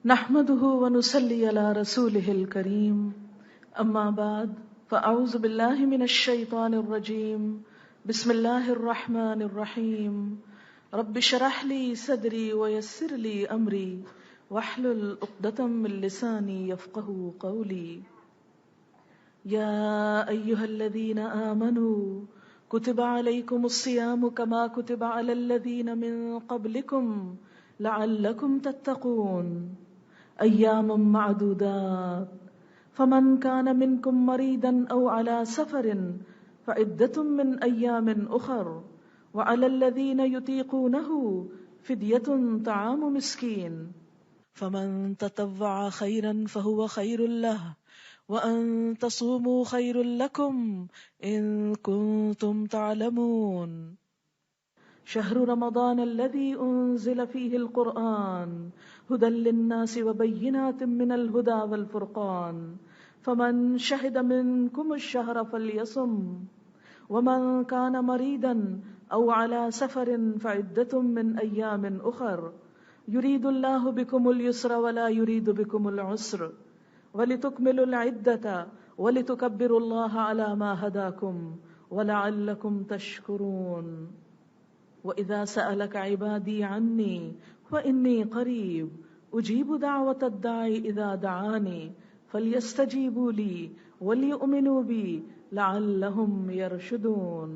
نحمده ونصلي على رسوله الكريم اما بعد فاعوذ بالله من الشيطان الرجيم بسم الله الرحمن الرحيم رب اشرح لي صدري ويسر لي امري واحلل عقدة من لساني يفقهوا قولي يا ايها الذين آمنوا كتب عليكم الصيام كما كتب على الذين من قبلكم لعلكم تتقون ایام معدودات فمن كان منكم مريضا او على سفر فعدة من ایام اخر وعلى الذين يطيقونه فدية طعام مسكين فمن تطوع خيرا فهو خير له وان تصوموا خير لكم ان كنتم تعلمون شهر رمضان الذي انزل فيه القرآن هدى للناس وبينات من الهدى والفرقان فمن شهد منكم الشهر فليصم ومن كان مريضا او على سفر فعدة من ايام اخر يريد الله بكم اليسر ولا يريد بكم العسر ولتكملوا العدة ولتكبروا الله على ما هداكم ولعلكم تشكرون وَإِذَا سَأَلَكَ عِبَادِي عَنِّي فَإِنِّي قَرِيبٌ أُجِيبُ دَعْوَةَ الدَّاعِ إِذَا دَعَانِي فَلْيَسْتَجِيبُوا لِي وَلْيُؤْمِنُوا بِي لَعَلَّهُمْ يَرْشُدُونَ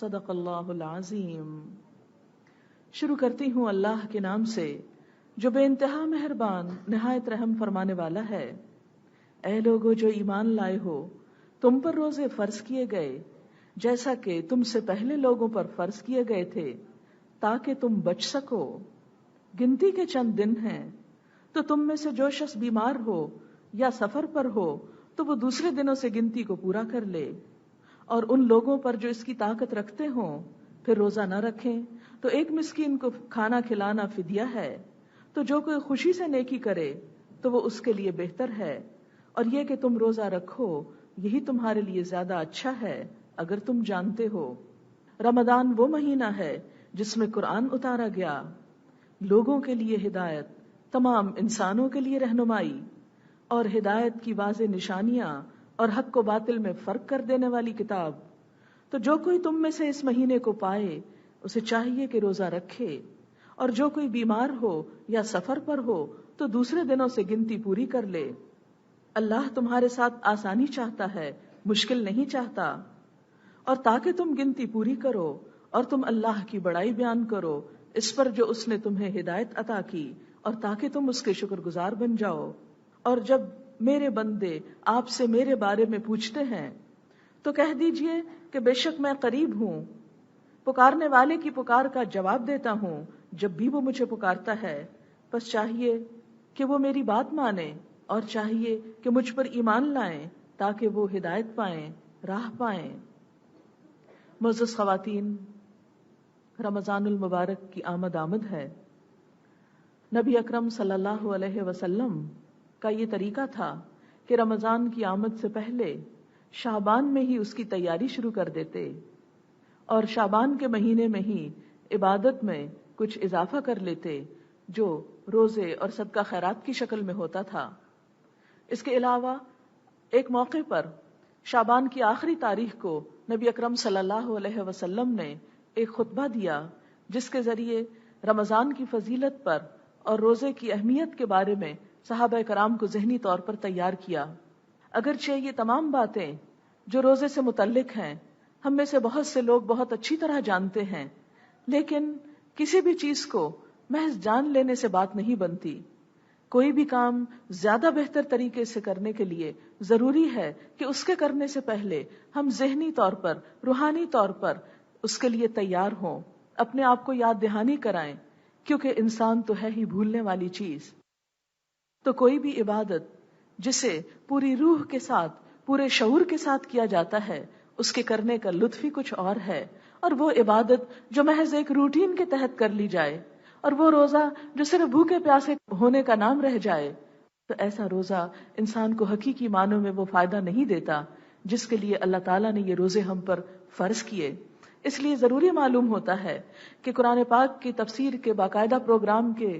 صدق اللہ العظیم۔ شروع کرتی ہوں اللہ کے نام سے جو بے انتہا مہربان نہایت رحم فرمانے والا ہے۔ اے لوگو جو ایمان لائے ہو، تم پر روزے فرض کیے گئے جیسا کہ تم سے پہلے لوگوں پر فرض کیے گئے تھے تاکہ تم بچ سکو۔ گنتی کے چند دن ہیں، تو تم میں سے جو شخص بیمار ہو یا سفر پر ہو تو وہ دوسرے دنوں سے گنتی کو پورا کر لے، اور ان لوگوں پر جو اس کی طاقت رکھتے ہوں پھر روزہ نہ رکھیں تو ایک مسکین کو کھانا کھلانا فدیہ ہے۔ تو جو کوئی خوشی سے نیکی کرے تو وہ اس کے لیے بہتر ہے، اور یہ کہ تم روزہ رکھو یہی تمہارے لیے زیادہ اچھا ہے اگر تم جانتے ہو۔ رمضان وہ مہینہ ہے جس میں قرآن اتارا گیا، لوگوں کے لیے ہدایت، تمام انسانوں کے لیے رہنمائی اور ہدایت کی واضح نشانیاں اور حق و باطل میں فرق کر دینے والی کتاب۔ تو جو کوئی تم میں سے اس مہینے کو پائے اسے چاہیے کہ روزہ رکھے، اور جو کوئی بیمار ہو یا سفر پر ہو تو دوسرے دنوں سے گنتی پوری کر لے۔ اللہ تمہارے ساتھ آسانی چاہتا ہے، مشکل نہیں چاہتا۔ اور تاکہ تم گنتی پوری کرو اور تم اللہ کی بڑائی بیان کرو اس پر جو اس نے تمہیں ہدایت عطا کی، اور تاکہ تم اس کے شکر گزار بن جاؤ۔ اور جب میرے بندے آپ سے میرے بارے میں پوچھتے ہیں تو کہہ دیجئے کہ بے شک میں قریب ہوں، پکارنے والے کی پکار کا جواب دیتا ہوں جب بھی وہ مجھے پکارتا ہے۔ بس چاہیے کہ وہ میری بات مانیں اور چاہیے کہ مجھ پر ایمان لائیں تاکہ وہ ہدایت پائیں، راہ پائیں۔ معزز خواتین، رمضان المبارک کی آمد ہے۔ نبی اکرم صلی اللہ علیہ وسلم کا یہ طریقہ تھا کہ رمضان کی آمد سے پہلے شعبان میں ہی اس کی تیاری شروع کر دیتے، اور شعبان کے مہینے میں ہی عبادت میں کچھ اضافہ کر لیتے جو روزے اور صدقہ خیرات کی شکل میں ہوتا تھا۔ اس کے علاوہ ایک موقع پر شعبان کی آخری تاریخ کو نبی اکرم صلی اللہ علیہ وسلم نے ایک خطبہ دیا جس کے ذریعے رمضان کی فضیلت پر اور روزے کی اہمیت کے بارے میں صحابہ کرام کو ذہنی طور پر تیار کیا۔ اگرچہ یہ تمام باتیں جو روزے سے متعلق ہیں ہم میں سے بہت سے لوگ بہت اچھی طرح جانتے ہیں، لیکن کسی بھی چیز کو محض جان لینے سے بات نہیں بنتی۔ کوئی بھی کام زیادہ بہتر طریقے سے کرنے کے لیے ضروری ہے کہ اس کے کرنے سے پہلے ہم ذہنی طور پر، روحانی طور پر اس کے لیے تیار ہوں، اپنے آپ کو یاد دہانی کرائیں، کیونکہ انسان تو ہے ہی بھولنے والی چیز۔ تو کوئی بھی عبادت جسے پوری روح کے ساتھ، پورے شعور کے ساتھ کیا جاتا ہے، اس کے کرنے کا لطف ہی کچھ اور ہے، اور وہ عبادت جو محض ایک روٹین کے تحت کر لی جائے، اور وہ روزہ جو صرف بھوکے پیاسے ہونے کا نام رہ جائے، تو ایسا روزہ انسان کو حقیقی معنوں میں وہ فائدہ نہیں دیتا جس کے لیے اللہ تعالیٰ نے یہ روزے ہم پر فرض کیے۔ اس لیے ضروری معلوم ہوتا ہے کہ قرآن پاک کی تفسیر کے باقاعدہ پروگرام کے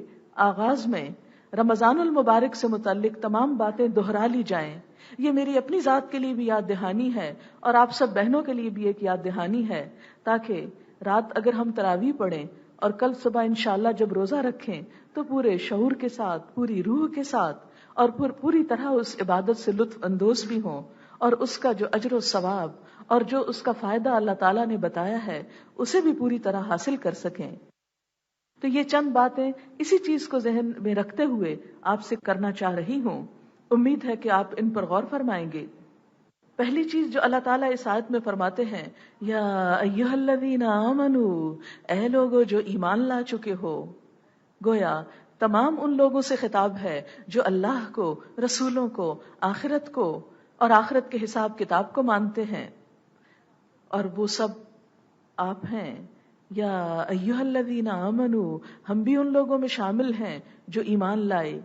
آغاز میں رمضان المبارک سے متعلق تمام باتیں دہرا لی جائیں. یہ میری اپنی ذات کے لیے بھی یاد دہانی ہے اور آپ سب بہنوں کے لیے بھی ایک یاد دہانی ہے، تاکہ رات اگر ہم تراویح پڑھیں اور کل صبح انشاءاللہ جب روزہ رکھیں تو پورے شعور کے ساتھ، پوری روح کے ساتھ اور پوری طرح اس عبادت سے لطف اندوز بھی ہوں، اور اس کا جو اجر و ثواب اور جو اس کا فائدہ اللہ تعالیٰ نے بتایا ہے اسے بھی پوری طرح حاصل کر سکیں. تو یہ چند باتیں اسی چیز کو ذہن میں رکھتے ہوئے آپ سے کرنا چاہ رہی ہوں. امید ہے کہ آپ ان پر غور فرمائیں گے. پہلی چیز جو اللہ تعالیٰ اس آیت میں فرماتے ہیں، یا ایھا الذین آمنوا، اے لوگو جو ایمان لا چکے ہو. گویا تمام ان لوگوں سے خطاب ہے جو اللہ کو، رسولوں کو، آخرت کو اور آخرت کے حساب کتاب کو مانتے ہیں، اور وہ سب آپ ہیں. یا ایھا الذین آمنوا، ہم بھی ان لوگوں میں شامل ہیں جو ایمان لائے.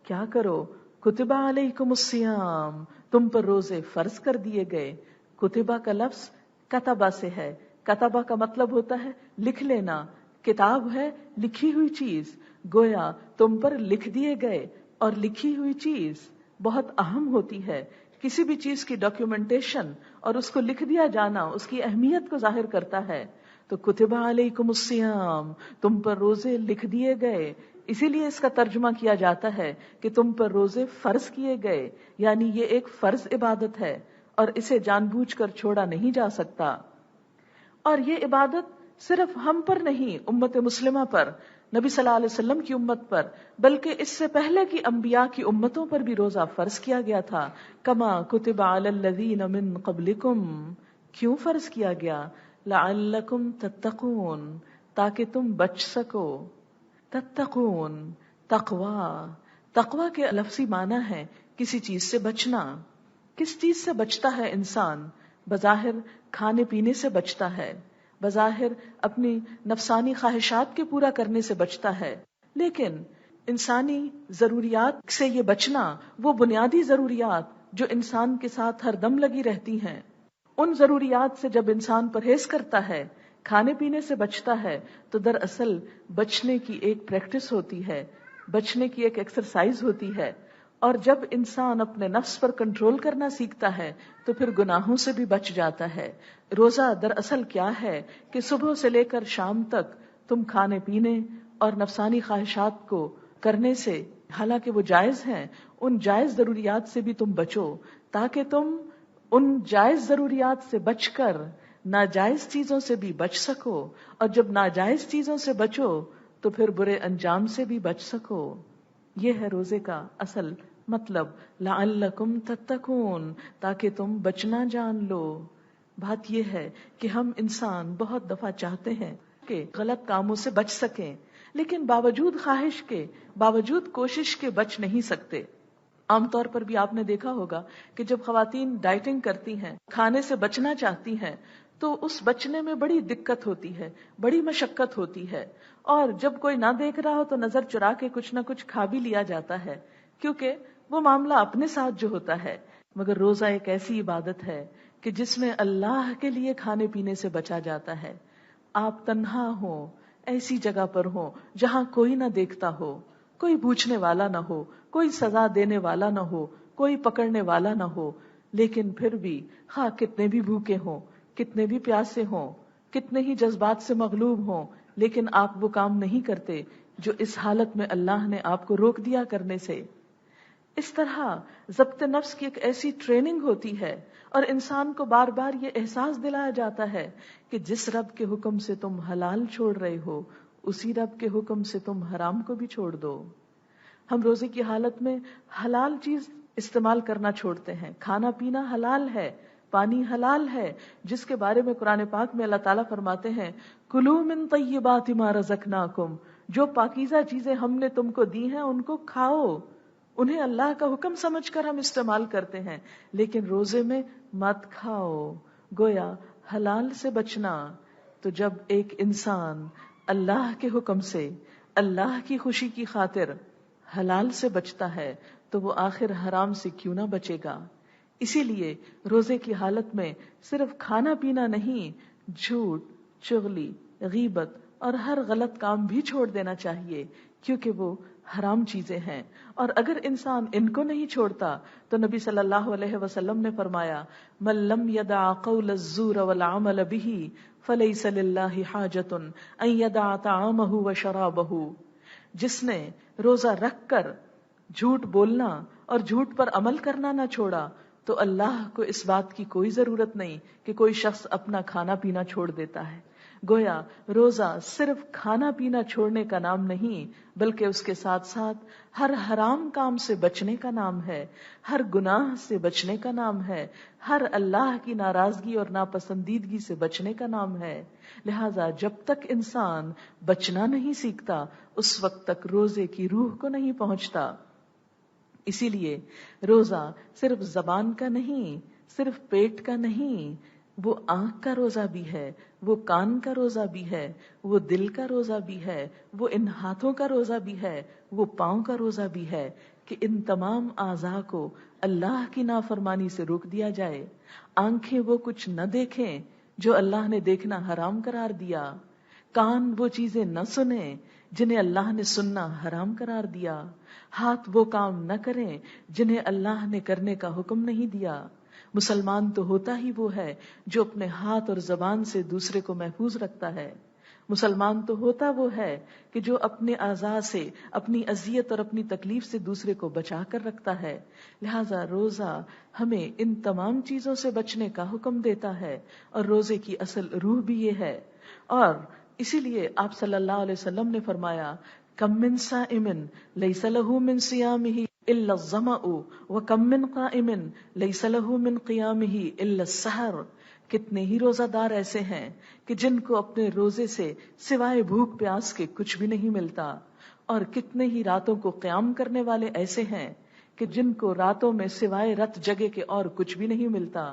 کیا کرو؟ کتب علیکم الصیام، تم پر روزے فرض کر دیے گئے. کتبہ کا لفظ کتبہ سے ہے. کتبہ کا مطلب ہوتا ہے لکھ لینا. کتاب ہے لکھی ہوئی چیز. گویا تم پر لکھ دیے گئے، اور لکھی ہوئی چیز بہت اہم ہوتی ہے. کسی بھی چیز کی ڈاکیومنٹیشن اور اس کو لکھ دیا جانا اس کی اہمیت کو ظاہر کرتا ہے. تو کتب علیکم الصیام، تم پر روزے لکھ دیے گئے. اسی لیے اس کا ترجمہ کیا جاتا ہے کہ تم پر روزے فرض کیے گئے، یعنی یہ ایک فرض عبادت ہے اور اسے جان بوجھ کر چھوڑا نہیں جا سکتا. اور یہ عبادت صرف ہم پر نہیں، امت مسلمہ پر، نبی صلی اللہ علیہ وسلم کی امت پر، بلکہ اس سے پہلے کی انبیاء کی امتوں پر بھی روزہ فرض کیا گیا تھا. کما کتب علی الذین من قبلکم، کیوں فرض کیا گیا؟ لعلکم تتقون، تاکہ تم بچ سکو. تتقون، تقوی کے لفظی معنی ہے کسی چیز سے بچنا. کس چیز سے بچتا ہے انسان؟ بظاہر کھانے پینے سے بچتا ہے، بظاہر اپنی نفسانی خواہشات کے پورا کرنے سے بچتا ہے. لیکن انسانی ضروریات سے یہ بچنا، وہ بنیادی ضروریات جو انسان کے ساتھ ہر دم لگی رہتی ہیں، ان ضروریات سے جب انسان پرہیز کرتا ہے، کھانے پینے سے بچتا ہے، تو دراصل بچنے کی ایک پریکٹس ہوتی ہے، بچنے کی ایک ایکسرسائز ہوتی ہے. اور جب انسان اپنے نفس پر کنٹرول کرنا سیکھتا ہے تو پھر گناہوں سے بھی بچ جاتا ہے. روزہ دراصل کیا ہے کہ صبح سے لے کر شام تک تم کھانے پینے اور نفسانی خواہشات کو کرنے سے، حالانکہ وہ جائز ہیں، ان جائز ضروریات سے بھی تم بچو، تاکہ تم ان جائز ضروریات سے بچ کر ناجائز چیزوں سے بھی بچ سکو، اور جب ناجائز چیزوں سے بچو تو پھر برے انجام سے بھی بچ سکو. یہ ہے روزے کا اصل مطلب، لعلکم تتقون، تاکہ تم بچنا جان لو. بات یہ ہے کہ ہم انسان بہت دفعہ چاہتے ہیں کہ غلط کاموں سے بچ سکیں، لیکن باوجود خواہش کے، باوجود کوشش کے بچ نہیں سکتے. عام طور پر بھی آپ نے دیکھا ہوگا کہ جب خواتین ڈائٹنگ کرتی ہیں، کھانے سے بچنا چاہتی ہیں، تو اس بچنے میں بڑی دقت ہوتی ہے، بڑی مشقت ہوتی ہے. اور جب کوئی نہ دیکھ رہا ہو تو نظر چرا کے کچھ نہ کچھ کھا بھی لیا جاتا ہے، کیونکہ وہ معاملہ اپنے ساتھ جو ہوتا ہے. مگر روزہ ایک ایسی عبادت ہے کہ جس میں اللہ کے لیے کھانے پینے سے بچا جاتا ہے. آپ تنہا ہوں، ایسی جگہ پر ہوں جہاں کوئی نہ دیکھتا ہو، کوئی پوچھنے والا نہ ہو، کوئی سزا دینے والا نہ ہو، کوئی پکڑنے والا نہ ہو، لیکن پھر بھی خواہ کتنے بھی بھوکے ہوں، کتنے بھی پیاسے ہوں، کتنے ہی جذبات سے مغلوب ہوں، لیکن آپ وہ کام نہیں کرتے جو اس حالت میں اللہ نے آپ کو روک دیا کرنے سے. اس طرح ضبط نفس کی ایک ایسی ٹریننگ ہوتی ہے، اور انسان کو بار بار یہ احساس دلایا جاتا ہے کہ جس رب کے حکم سے تم حلال چھوڑ رہے ہو، اسی رب کے حکم سے تم حرام کو بھی چھوڑ دو. ہم روزے کی حالت میں حلال چیز استعمال کرنا چھوڑتے ہیں. کھانا پینا حلال ہے، پانی حلال ہے، جس کے بارے میں قرآن پاک میں اللہ تعالیٰ فرماتے ہیں کلوا من طیبات ما رزقناکم، جو پاکیزہ چیزیں ہم نے تم کو دی ہیں ان کو کھاؤ. انہیں اللہ کا حکم سمجھ کر ہم استعمال کرتے ہیں، لیکن روزے میں مت کھاؤ. گویا حلال سے بچنا. تو جب ایک انسان اللہ کے حکم سے، اللہ کی خوشی کی خاطر حلال سے بچتا ہے تو وہ آخر حرام سے کیوں نہ بچے گا. اسی لیے روزے کی حالت میں صرف کھانا پینا نہیں، جھوٹ، چغلی، غیبت اور ہر غلط کام بھی چھوڑ دینا چاہیے، کیونکہ وہ حرام چیزیں ہیں، اور اگر انسان ان کو نہیں چھوڑتا تو نبی صلی اللہ علیہ وسلم نے فرمایا من لم يدع قول الزور والعمل به فليس لله حاجة ان يدع طعامه وشرابه، جس نے روزہ رکھ کر جھوٹ بولنا اور جھوٹ پر عمل کرنا نہ چھوڑا تو اللہ کو اس بات کی کوئی ضرورت نہیں کہ کوئی شخص اپنا کھانا پینا چھوڑ دیتا ہے۔ گویا روزہ صرف کھانا پینا چھوڑنے کا نام نہیں، بلکہ اس کے ساتھ ساتھ ہر حرام کام سے بچنے کا نام ہے، ہر گناہ سے بچنے کا نام ہے، ہر اللہ کی ناراضگی اور ناپسندیدگی سے بچنے کا نام ہے۔ لہذا جب تک انسان بچنا نہیں سیکھتا اس وقت تک روزے کی روح کو نہیں پہنچتا۔ اسی لیے روزہ صرف زبان کا نہیں، صرف پیٹ کا نہیں، وہ آنکھ کا روزہ بھی ہے، وہ کان کا روزہ بھی ہے، وہ دل کا روزہ بھی ہے، وہ ان ہاتھوں کا روزہ بھی ہے، وہ پاؤں کا روزہ بھی ہے کہ ان تمام اعضاء کو اللہ کی نافرمانی سے روک دیا جائے۔ آنکھیں وہ کچھ نہ دیکھیں جو اللہ نے دیکھنا حرام قرار دیا، کان وہ چیزیں نہ سنیں جنہیں اللہ نے سننا حرام قرار دیا، ہاتھ وہ کام نہ کریں جنہیں اللہ نے کرنے کا حکم نہیں دیا۔ مسلمان تو ہوتا ہی وہ ہے جو اپنے ہاتھ اور زبان سے دوسرے کو محفوظ رکھتا ہے۔ مسلمان تو ہوتا وہ ہے کہ جو اپنے اعضاء سے اپنی اذیت اور اپنی تکلیف سے دوسرے کو بچا کر رکھتا ہے۔ لہذا روزہ ہمیں ان تمام چیزوں سے بچنے کا حکم دیتا ہے، اور روزے کی اصل روح بھی یہ ہے۔ اور اسی لیے آپ صلی اللہ علیہ وسلم نے فرمایا کم من صائم لیس لہ من صیامہ الا الظمأ وکم من قائم لیس لہ من قیامہ الا السحر، کتنے ہی روزہ دار ایسے ہیں کہ جن کو اپنے روزے سے سوائے بھوک پیاس کے کچھ بھی نہیں ملتا، اور کتنے ہی راتوں کو قیام کرنے والے ایسے ہیں کہ جن کو راتوں میں سوائے رت جگے کے اور کچھ بھی نہیں ملتا۔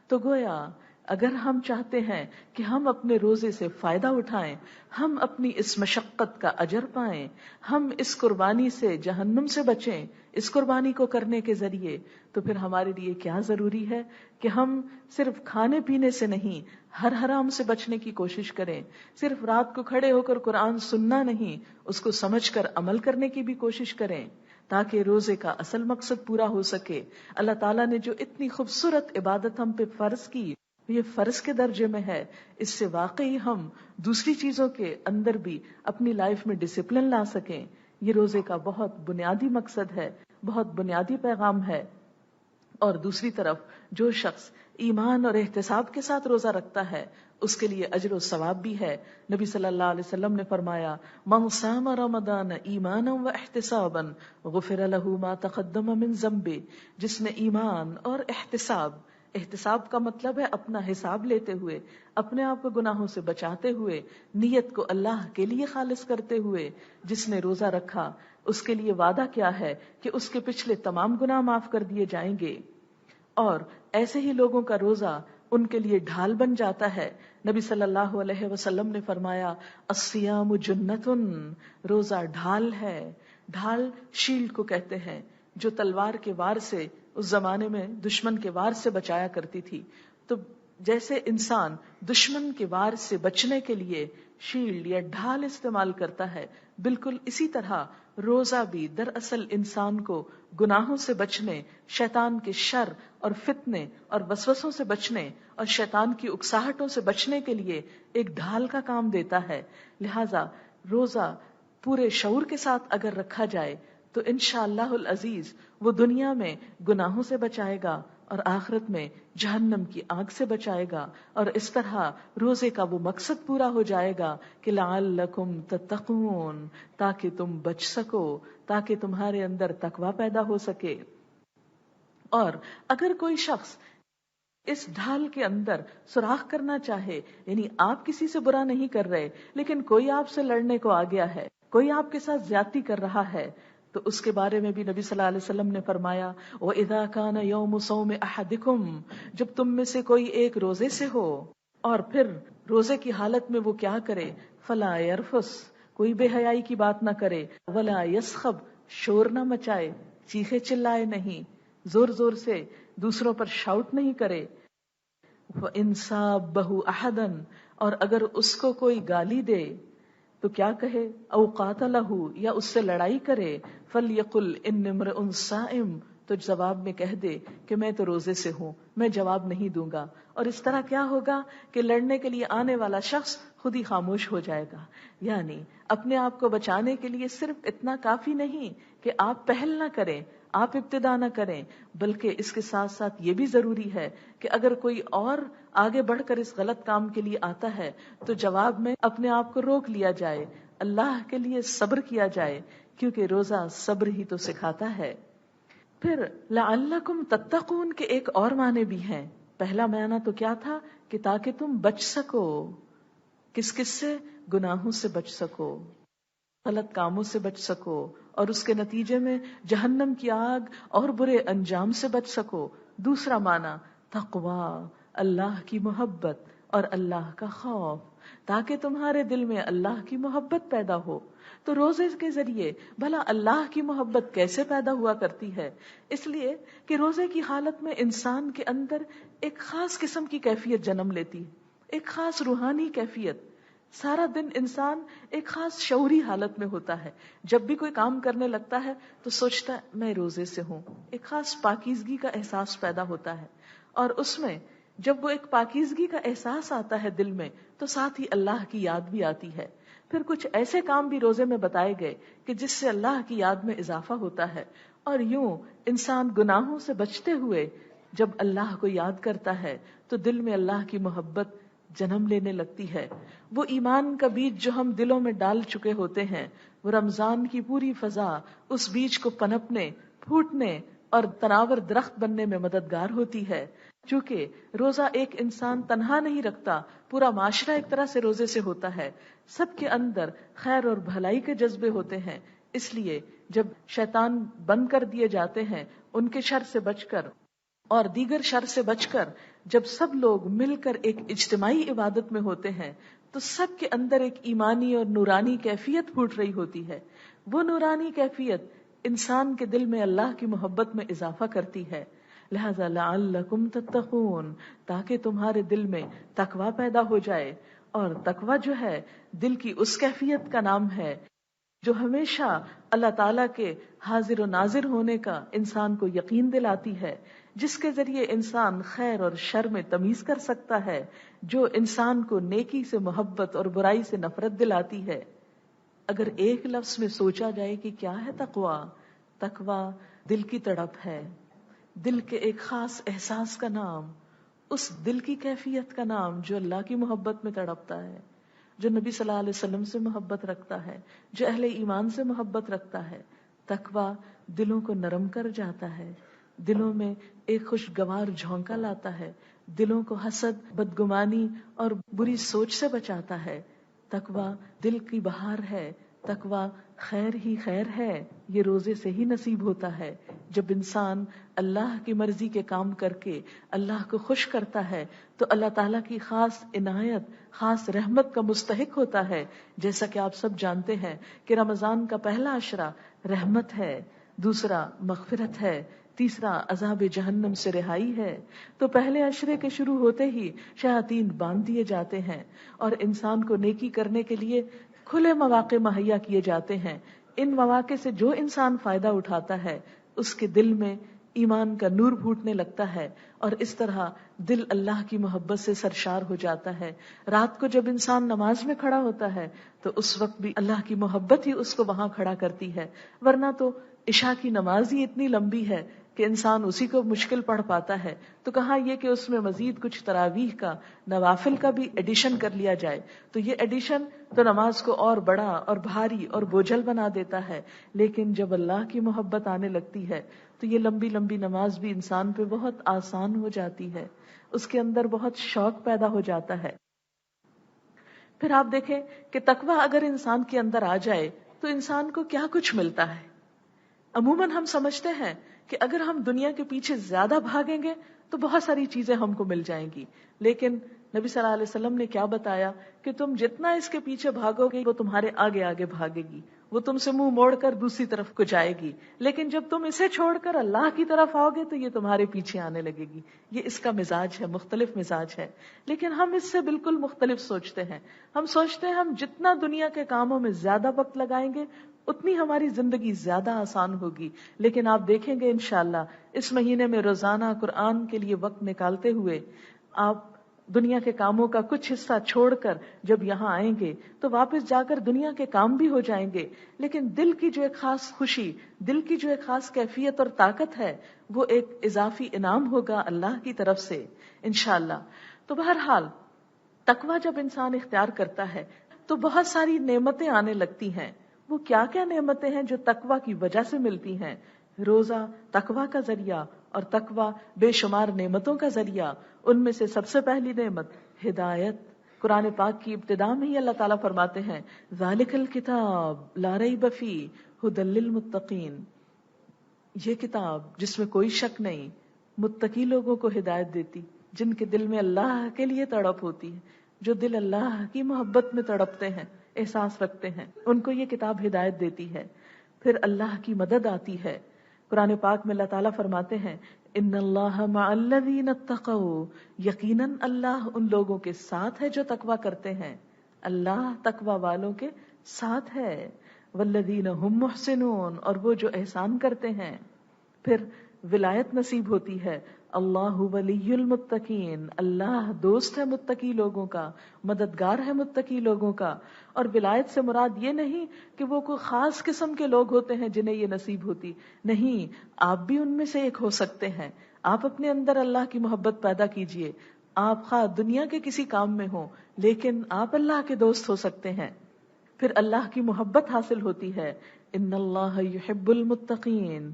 تو گویا اگر ہم چاہتے ہیں کہ ہم اپنے روزے سے فائدہ اٹھائیں، ہم اپنی اس مشقت کا اجر پائیں، ہم اس قربانی سے جہنم سے بچیں اس قربانی کو کرنے کے ذریعے، تو پھر ہمارے لیے کیا ضروری ہے کہ ہم صرف کھانے پینے سے نہیں، ہر حرام سے بچنے کی کوشش کریں، صرف رات کو کھڑے ہو کر قرآن سننا نہیں، اس کو سمجھ کر عمل کرنے کی بھی کوشش کریں، تاکہ روزے کا اصل مقصد پورا ہو سکے۔ اللہ تعالیٰ نے جو اتنی خوبصورت عبادت ہم پہ فرض کی، یہ فرض کے درجے میں ہے، اس سے واقعی ہم دوسری چیزوں کے اندر بھی اپنی لائف میں ڈسپلن لا سکیں۔ یہ روزے کا بہت بنیادی مقصد ہے، بہت بنیادی پیغام ہے۔ اور دوسری طرف جو شخص ایمان اور احتساب کے ساتھ روزہ رکھتا ہے اس کے لیے اجر و ثواب بھی ہے۔ نبی صلی اللہ علیہ وسلم نے فرمایا من صام رمضان ایمانا و احتسابا غفر له ما تقدم من ذنبه، جس نے ایمان اور احتساب کا مطلب ہے اپنا حساب لیتے ہوئے، اپنے آپ کو گناہوں سے بچاتے ہوئے، نیت کو اللہ کے لیے خالص کرتے ہوئے جس نے روزہ رکھا، اس کے لیے وعدہ کیا ہے کہ اس کے پچھلے تمام گناہ معاف کر دیے جائیں گے، اور ایسے ہی لوگوں کا روزہ ان کے لیے ڈھال بن جاتا ہے۔ نبی صلی اللہ علیہ وسلم نے فرمایا الصیام جنۃ، روزہ ڈھال ہے۔ ڈھال شیلڈ کو کہتے ہیں جو تلوار کے وار سے اس زمانے میں دشمن کے وار سے بچایا کرتی تھی۔ تو جیسے انسان دشمن کے وار سے بچنے کے لیے شیلڈ یا ڈھال استعمال کرتا ہے، بالکل اسی طرح روزہ بھی دراصل انسان کو گناہوں سے بچنے، شیطان کے شر اور فتنے اور وسوسوں سے بچنے اور شیطان کی اکساہٹوں سے بچنے کے لیے ایک ڈھال کا کام دیتا ہے۔ لہذا روزہ پورے شعور کے ساتھ اگر رکھا جائے تو انشاءاللہ العزیز وہ دنیا میں گناہوں سے بچائے گا اور آخرت میں جہنم کی آگ سے بچائے گا، اور اس طرح روزے کا وہ مقصد پورا ہو جائے گا کہ لعلکم تتقون، تاکہ تم بچ سکو، تاکہ تمہارے اندر تقوی پیدا ہو سکے۔ اور اگر کوئی شخص اس ڈھال کے اندر سوراخ کرنا چاہے، یعنی آپ کسی سے برا نہیں کر رہے لیکن کوئی آپ سے لڑنے کو آ گیا ہے، کوئی آپ کے ساتھ زیادتی کر رہا ہے، تو اس کے بارے میں بھی نبی صلی اللہ علیہ وسلم نے فرمایا وَإِذَا كَانَ يَوْمُ صَوْمِ أَحَدِكُمْ، جب تم میں سے کوئی ایک روزے سے ہو اور پھر روزے کی حالت میں وہ کیا کرے، فَلَا يَرْفُسْ، کوئی بے حیائی کی بات نہ کرے، وَلَا يَسْخَبْ، شور نہ مچائے، چیخے چلائے نہیں، زور زور سے دوسروں پر شاؤٹ نہیں کرے، وَإِنْ سَابَّهُ أَحَدًا، اور اگر اس کو کوئی گالی دے، تو کیا کہے، او قاتلہ یا اس سے لڑائی کرے، فلیقل انی امرؤ صائم، تو جواب میں کہہ دے کہ میں تو روزے سے ہوں، میں جواب نہیں دوں گا. اور اس طرح کیا ہوگا کہ لڑنے کے لیے آنے والا شخص خود ہی خاموش ہو جائے گا. یعنی اپنے آپ کو بچانے کے لیے صرف اتنا کافی نہیں کہ آپ پہل نہ کریں، آپ ابتدا نہ کریں، بلکہ اس کے ساتھ ساتھ یہ بھی ضروری ہے کہ اگر کوئی اور آگے بڑھ کر اس غلط کام کے لیے آتا ہے تو جواب میں اپنے آپ کو روک لیا جائے، اللہ کے لیے صبر کیا جائے، کیونکہ روزہ صبر ہی تو سکھاتا ہے. پھر لعلکم تتقون کے ایک اور معنی بھی ہیں. پہلا معنی تو کیا تھا کہ تاکہ تم بچ سکو. کس کس سے؟ گناہوں سے بچ سکو، غلط کاموں سے بچ سکو، اور اس کے نتیجے میں جہنم کی آگ اور برے انجام سے بچ سکو. دوسرا معنی تقوی، اللہ کی محبت اور اللہ کا خوف، تاکہ تمہارے دل میں اللہ کی محبت پیدا ہو. تو روزے کے ذریعے بھلا اللہ کی محبت کیسے پیدا ہوا کرتی ہے؟ اس لیے کہ روزے کی حالت میں انسان کے اندر ایک خاص قسم کی کیفیت جنم لیتی ہے، ایک خاص روحانی کیفیت. سارا دن انسان ایک خاص شعوری حالت میں ہوتا ہے. جب بھی کوئی کام کرنے لگتا ہے تو سوچتا ہے میں روزے سے ہوں. ایک خاص پاکیزگی کا احساس پیدا ہوتا ہے، اور اس میں جب وہ ایک پاکیزگی کا احساس آتا ہے دل میں تو ساتھ ہی اللہ کی یاد بھی آتی ہے. پھر کچھ ایسے کام بھی روزے میں بتائے گئے کہ جس سے اللہ کی یاد میں اضافہ ہوتا ہے. اور یوں انسان گناہوں سے بچتے ہوئے جب اللہ کو یاد کرتا ہے تو دل میں اللہ کی محبت جنم لینے لگتی ہے. وہ ایمان کا بیج جو ہم دلوں میں ڈال چکے ہوتے ہیں، وہ رمضان کی پوری فضا اس بیج کو پنپنے، پھوٹنے اور تناور درخت بننے میں مددگار ہوتی ہے. چونکہ روزہ ایک انسان تنہا نہیں رکھتا، پورا معاشرہ ایک طرح سے روزے سے ہوتا ہے. سب کے اندر خیر اور بھلائی کے جذبے ہوتے ہیں. اس لیے جب شیطان بند کر دیے جاتے ہیں، ان کے شر سے بچ کر اور دیگر شر سے بچ کر جب سب لوگ مل کر ایک اجتماعی عبادت میں ہوتے ہیں تو سب کے اندر ایک ایمانی اور نورانی کیفیت پھوٹ رہی ہوتی ہے. وہ نورانی کیفیت انسان کے دل میں اللہ کی محبت میں اضافہ کرتی ہے. لہذا لعلکم تتقون، تاکہ تمہارے دل میں تقوی پیدا ہو جائے. اور تقوی جو ہے دل کی اس کیفیت کا نام ہے جو ہمیشہ اللہ تعالیٰ کے حاضر و ناظر ہونے کا انسان کو یقین دلاتی ہے، جس کے ذریعے انسان خیر اور شر میں تمیز کر سکتا ہے، جو انسان کو نیکی سے محبت اور برائی سے نفرت دلاتی ہے. اگر ایک لفظ میں سوچا جائے کہ کیا ہے تقوی، تقوی دل کی تڑپ ہے، دل کے ایک خاص احساس کا نام، اس دل کی کیفیت کا نام جو اللہ کی محبت میں تڑپتا ہے، جو نبی صلی اللہ علیہ وسلم سے محبت رکھتا ہے، جو اہل ایمان سے محبت رکھتا ہے. تقوی دلوں کو نرم کر جاتا ہے، دلوں میں ایک خوشگوار جھونکا لاتا ہے، دلوں کو حسد، بدگمانی اور بری سوچ سے بچاتا ہے. تقوی دل کی بہار ہے، تقوی خیر ہی خیر ہے. یہ روزے سے ہی نصیب ہوتا ہے. جب انسان اللہ کی مرضی کے کام کر کے اللہ کو خوش کرتا ہے تو اللہ تعالیٰ کی خاص عنایت، خاص رحمت کا مستحق ہوتا ہے. جیسا کہ آپ سب جانتے ہیں کہ رمضان کا پہلا عشرہ رحمت ہے، دوسرا مغفرت ہے، تیسرا عذاب جہنم سے رہائی ہے. تو پہلے عشرے کے شروع ہوتے ہی شیاطین باندھ دیے جاتے ہیں اور انسان کو نیکی کرنے کے لیے کھلے مواقع مہیا کیے جاتے ہیں. ان مواقع سے جو انسان فائدہ اٹھاتا ہے اس کے دل میں ایمان کا نور پھوٹنے لگتا ہے اور اس طرح دل اللہ کی محبت سے سرشار ہو جاتا ہے. رات کو جب انسان نماز میں کھڑا ہوتا ہے تو اس وقت بھی اللہ کی محبت ہی اس کو وہاں کھڑا کرتی ہے، ورنہ تو عشاء کی نماز ہی اتنی لمبی ہے کہ انسان اسی کو مشکل پڑھ پاتا ہے. تو کہاں یہ کہ اس میں مزید کچھ تراویح کا، نوافل کا بھی ایڈیشن کر لیا جائے، تو یہ ایڈیشن تو نماز کو اور بڑا اور بھاری اور بوجھل بنا دیتا ہے. لیکن جب اللہ کی محبت آنے لگتی ہے تو یہ لمبی لمبی نماز بھی انسان پہ بہت آسان ہو جاتی ہے، اس کے اندر بہت شوق پیدا ہو جاتا ہے. پھر آپ دیکھیں کہ تقوی اگر انسان کے اندر آ جائے تو انسان کو کیا کچھ ملتا ہے. عموماً ہم سمجھتے ہیں کہ اگر ہم دنیا کے پیچھے زیادہ بھاگیں گے تو بہت ساری چیزیں ہم کو مل جائیں گی، لیکن نبی صلی اللہ علیہ وسلم نے کیا بتایا کہ تم جتنا اس کے پیچھے بھاگو گے وہ تمہارے آگے آگے بھاگے گی. وہ تم سے منہ موڑ کر دوسری طرف کو جائے گی، لیکن جب تم اسے چھوڑ کر اللہ کی طرف آؤ گے تو یہ تمہارے پیچھے آنے لگے گی. یہ اس کا مزاج ہے، مختلف مزاج ہے. لیکن ہم اس سے بالکل مختلف سوچتے ہیں. ہم سوچتے ہیں ہم جتنا دنیا کے کاموں میں زیادہ وقت لگائیں گے اتنی ہماری زندگی زیادہ آسان ہوگی. لیکن آپ دیکھیں گے انشاءاللہ اس مہینے میں روزانہ قرآن کے لیے وقت نکالتے ہوئے آپ دنیا کے کاموں کا کچھ حصہ چھوڑ کر جب یہاں آئیں گے تو واپس جا کر دنیا کے کام بھی ہو جائیں گے، لیکن دل کی جو ایک خاص خوشی، دل کی جو ایک خاص کیفیت اور طاقت ہے وہ ایک اضافی انعام ہوگا اللہ کی طرف سے انشاءاللہ. تو بہرحال تقویٰ جب انسان اختیار کرتا ہے تو بہت ساری نعمتیں آنے لگتی ہیں. وہ کیا کیا نعمتیں ہیں جو تقویٰ کی وجہ سے ملتی ہیں؟ روزہ تقویٰ کا ذریعہ اور تقویٰ بے شمار نعمتوں کا ذریعہ. ان میں سے سب سے پہلی نعمت ہدایت. قرآن پاک کی ابتدا میں ہی اللہ تعالیٰ فرماتے ہیں ذالک الکتاب لا ریب فیہ ھدی للمتقین، یہ کتاب جس میں کوئی شک نہیں متقی لوگوں کو ہدایت دیتی، جن کے دل میں اللہ کے لیے تڑپ ہوتی ہے، جو دل اللہ کی محبت میں تڑپتے ہیں، احساس رکھتے ہیں، ان کو یہ کتاب ہدایت دیتی ہے. پھر اللہ کی مدد آتی ہے. قرآن پاک میں اللہ تعالیٰ فرماتے ہیں ان اللہ مع الذین اتقوا، یقیناً اللہ ان لوگوں کے ساتھ ہے جو تقویٰ کرتے ہیں. اللہ تقویٰ والوں کے ساتھ ہے. والذین هم محسنون، اور وہ جو احسان کرتے ہیں. پھر ولایت نصیب ہوتی ہے. اللہ ولی المتقین، اللہ دوست ہے متقی لوگوں کا، مددگار ہے متقی لوگوں کا. اور ولایت سے مراد یہ نہیں کہ وہ کوئی خاص قسم کے لوگ ہوتے ہیں جنہیں یہ نصیب ہوتی، نہیں، آپ بھی ان میں سے ایک ہو سکتے ہیں. آپ اپنے اندر اللہ کی محبت پیدا کیجئے. آپ خواہ دنیا کے کسی کام میں ہوں لیکن آپ اللہ کے دوست ہو سکتے ہیں. پھر اللہ کی محبت حاصل ہوتی ہے. ان اللہ یحب المتقین.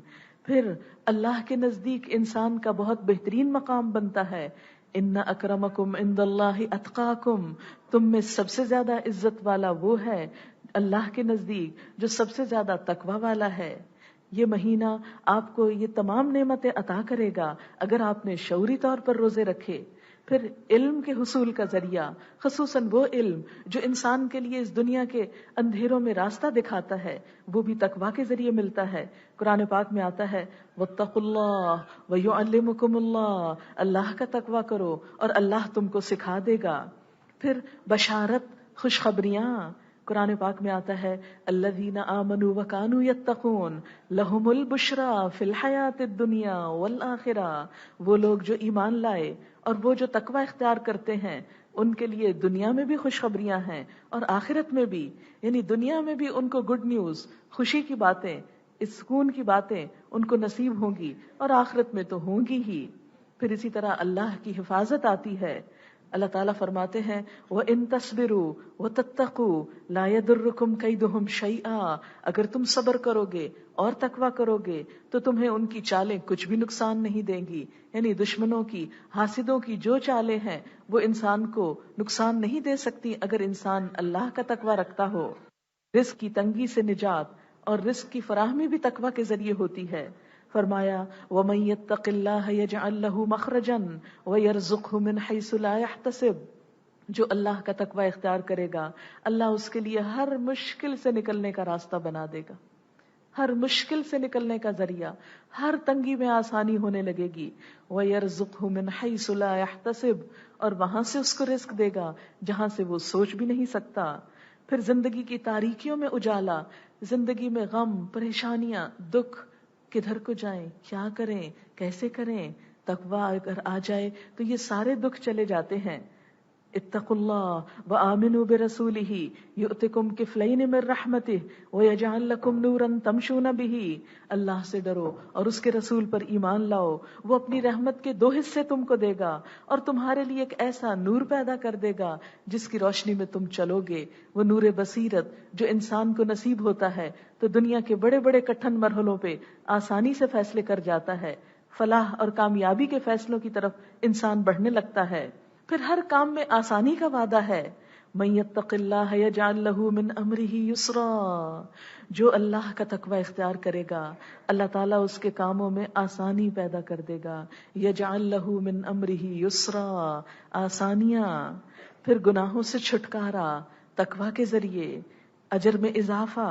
پھر اللہ کے نزدیک انسان کا بہت بہترین مقام بنتا ہے. ان اکرمکم عند اللہ اتقاکم، تم میں سب سے زیادہ عزت والا وہ ہے اللہ کے نزدیک جو سب سے زیادہ تقوی والا ہے. یہ مہینہ آپ کو یہ تمام نعمتیں عطا کرے گا اگر آپ نے شعوری طور پر روزے رکھے. پھر علم کے حصول کا ذریعہ، خصوصاً وہ علم جو انسان کے لیے اس دنیا کے اندھیروں میں راستہ دکھاتا ہے، وہ بھی تقویٰ کے ذریعے ملتا ہے. قرآن پاک میں آتا ہے واتقوا اللہ ویعلمکم اللہ، اللہ کا تقویٰ کرو اور اللہ تم کو سکھا دے گا. پھر بشارت، خوشخبریاں. قرآن پاک میں آتا ہے الذین آمنوا وکانوا یتقون لہم البشری فی الحیاۃ الدنیا والآخرہ، وہ لوگ جو ایمان لائے اور وہ جو تقوی اختیار کرتے ہیں ان کے لیے دنیا میں بھی خوشخبریاں ہیں اور آخرت میں بھی. یعنی دنیا میں بھی ان کو گڈ نیوز، خوشی کی باتیں، سکون کی باتیں ان کو نصیب ہوں گی اور آخرت میں تو ہوں گی ہی. پھر اسی طرح اللہ کی حفاظت آتی ہے. اللہ تعالیٰ فرماتے ہیں وَإِن تَصْبِرُوا وَتَتَّقُوا لَا يَضُرُّكُمْ كَيْدُهُمْ شَيْئًا، اگر تم صبر کرو گے اور تقویٰ کرو گے تو تمہیں ان کی چالیں کچھ بھی نقصان نہیں دیں گی. یعنی دشمنوں کی، حاسدوں کی جو چالیں ہیں وہ انسان کو نقصان نہیں دے سکتی اگر انسان اللہ کا تقویٰ رکھتا ہو. رزق کی تنگی سے نجات اور رزق کی فراہمی بھی تقویٰ کے ذریعے ہوتی ہے. فرمایا وَمَن يَتَّقِ اللَّهَ يَجْعَل لَّهُ مَخْرَجًا وَيَرْزُقْهُ مِنْ حَيْثُ لَا يَحْتَسِبُ، جو اللہ کا تقویٰ اختیار کرے گا اللہ اس کے لیے ہر مشکل سے نکلنے کا راستہ بنا دے گا، ہر مشکل سے نکلنے کا ذریعہ، ہر تنگی میں آسانی ہونے لگے گی. وَيَرْزُقْهُ مِنْ حَيْثُ لَا يَحْتَسِبُ، اور وہاں سے اس کو رزق دے گا جہاں سے وہ سوچ بھی نہیں سکتا. پھر زندگی کی تاریکیوں میں اجالا، زندگی میں غم، پریشانیاں، دکھ، کدھر کو جائیں، کیا کریں، کیسے کریں. تقویٰ اگر آ جائے تو یہ سارے دکھ چلے جاتے ہیں. اتقوا اللہ وآمنوا برسولہ یؤتکم کفلین من رحمتہ ویجعل لکم نورا تمشون بہ، اللہ سے ڈرو اور اس کے رسول پر ایمان لاؤ، وہ اپنی رحمت کے 2 حصے تم کو دے گا اور تمہارے لیے ایک ایسا نور پیدا کر دے گا جس کی روشنی میں تم چلو گے. وہ نور بصیرت جو انسان کو نصیب ہوتا ہے تو دنیا کے بڑے بڑے کٹھن مرحلوں پہ آسانی سے فیصلے کر جاتا ہے، فلاح اور کامیابی کے فیصلوں کی طرف انسان بڑھنے لگتا ہے. پھر ہر کام میں آسانی کا وعدہ ہے. من یتق اللہ یجعل لہ من امرہ یسرا، جو اللہ کا تقوی اختیار کرے گا اللہ تعالیٰ اس کے کاموں میں آسانی پیدا کر دے گا. یجعل لہ من امرہ یسرا، آسانیاں. پھر گناہوں سے چھٹکارا تقوی کے ذریعے، اجر میں اضافہ.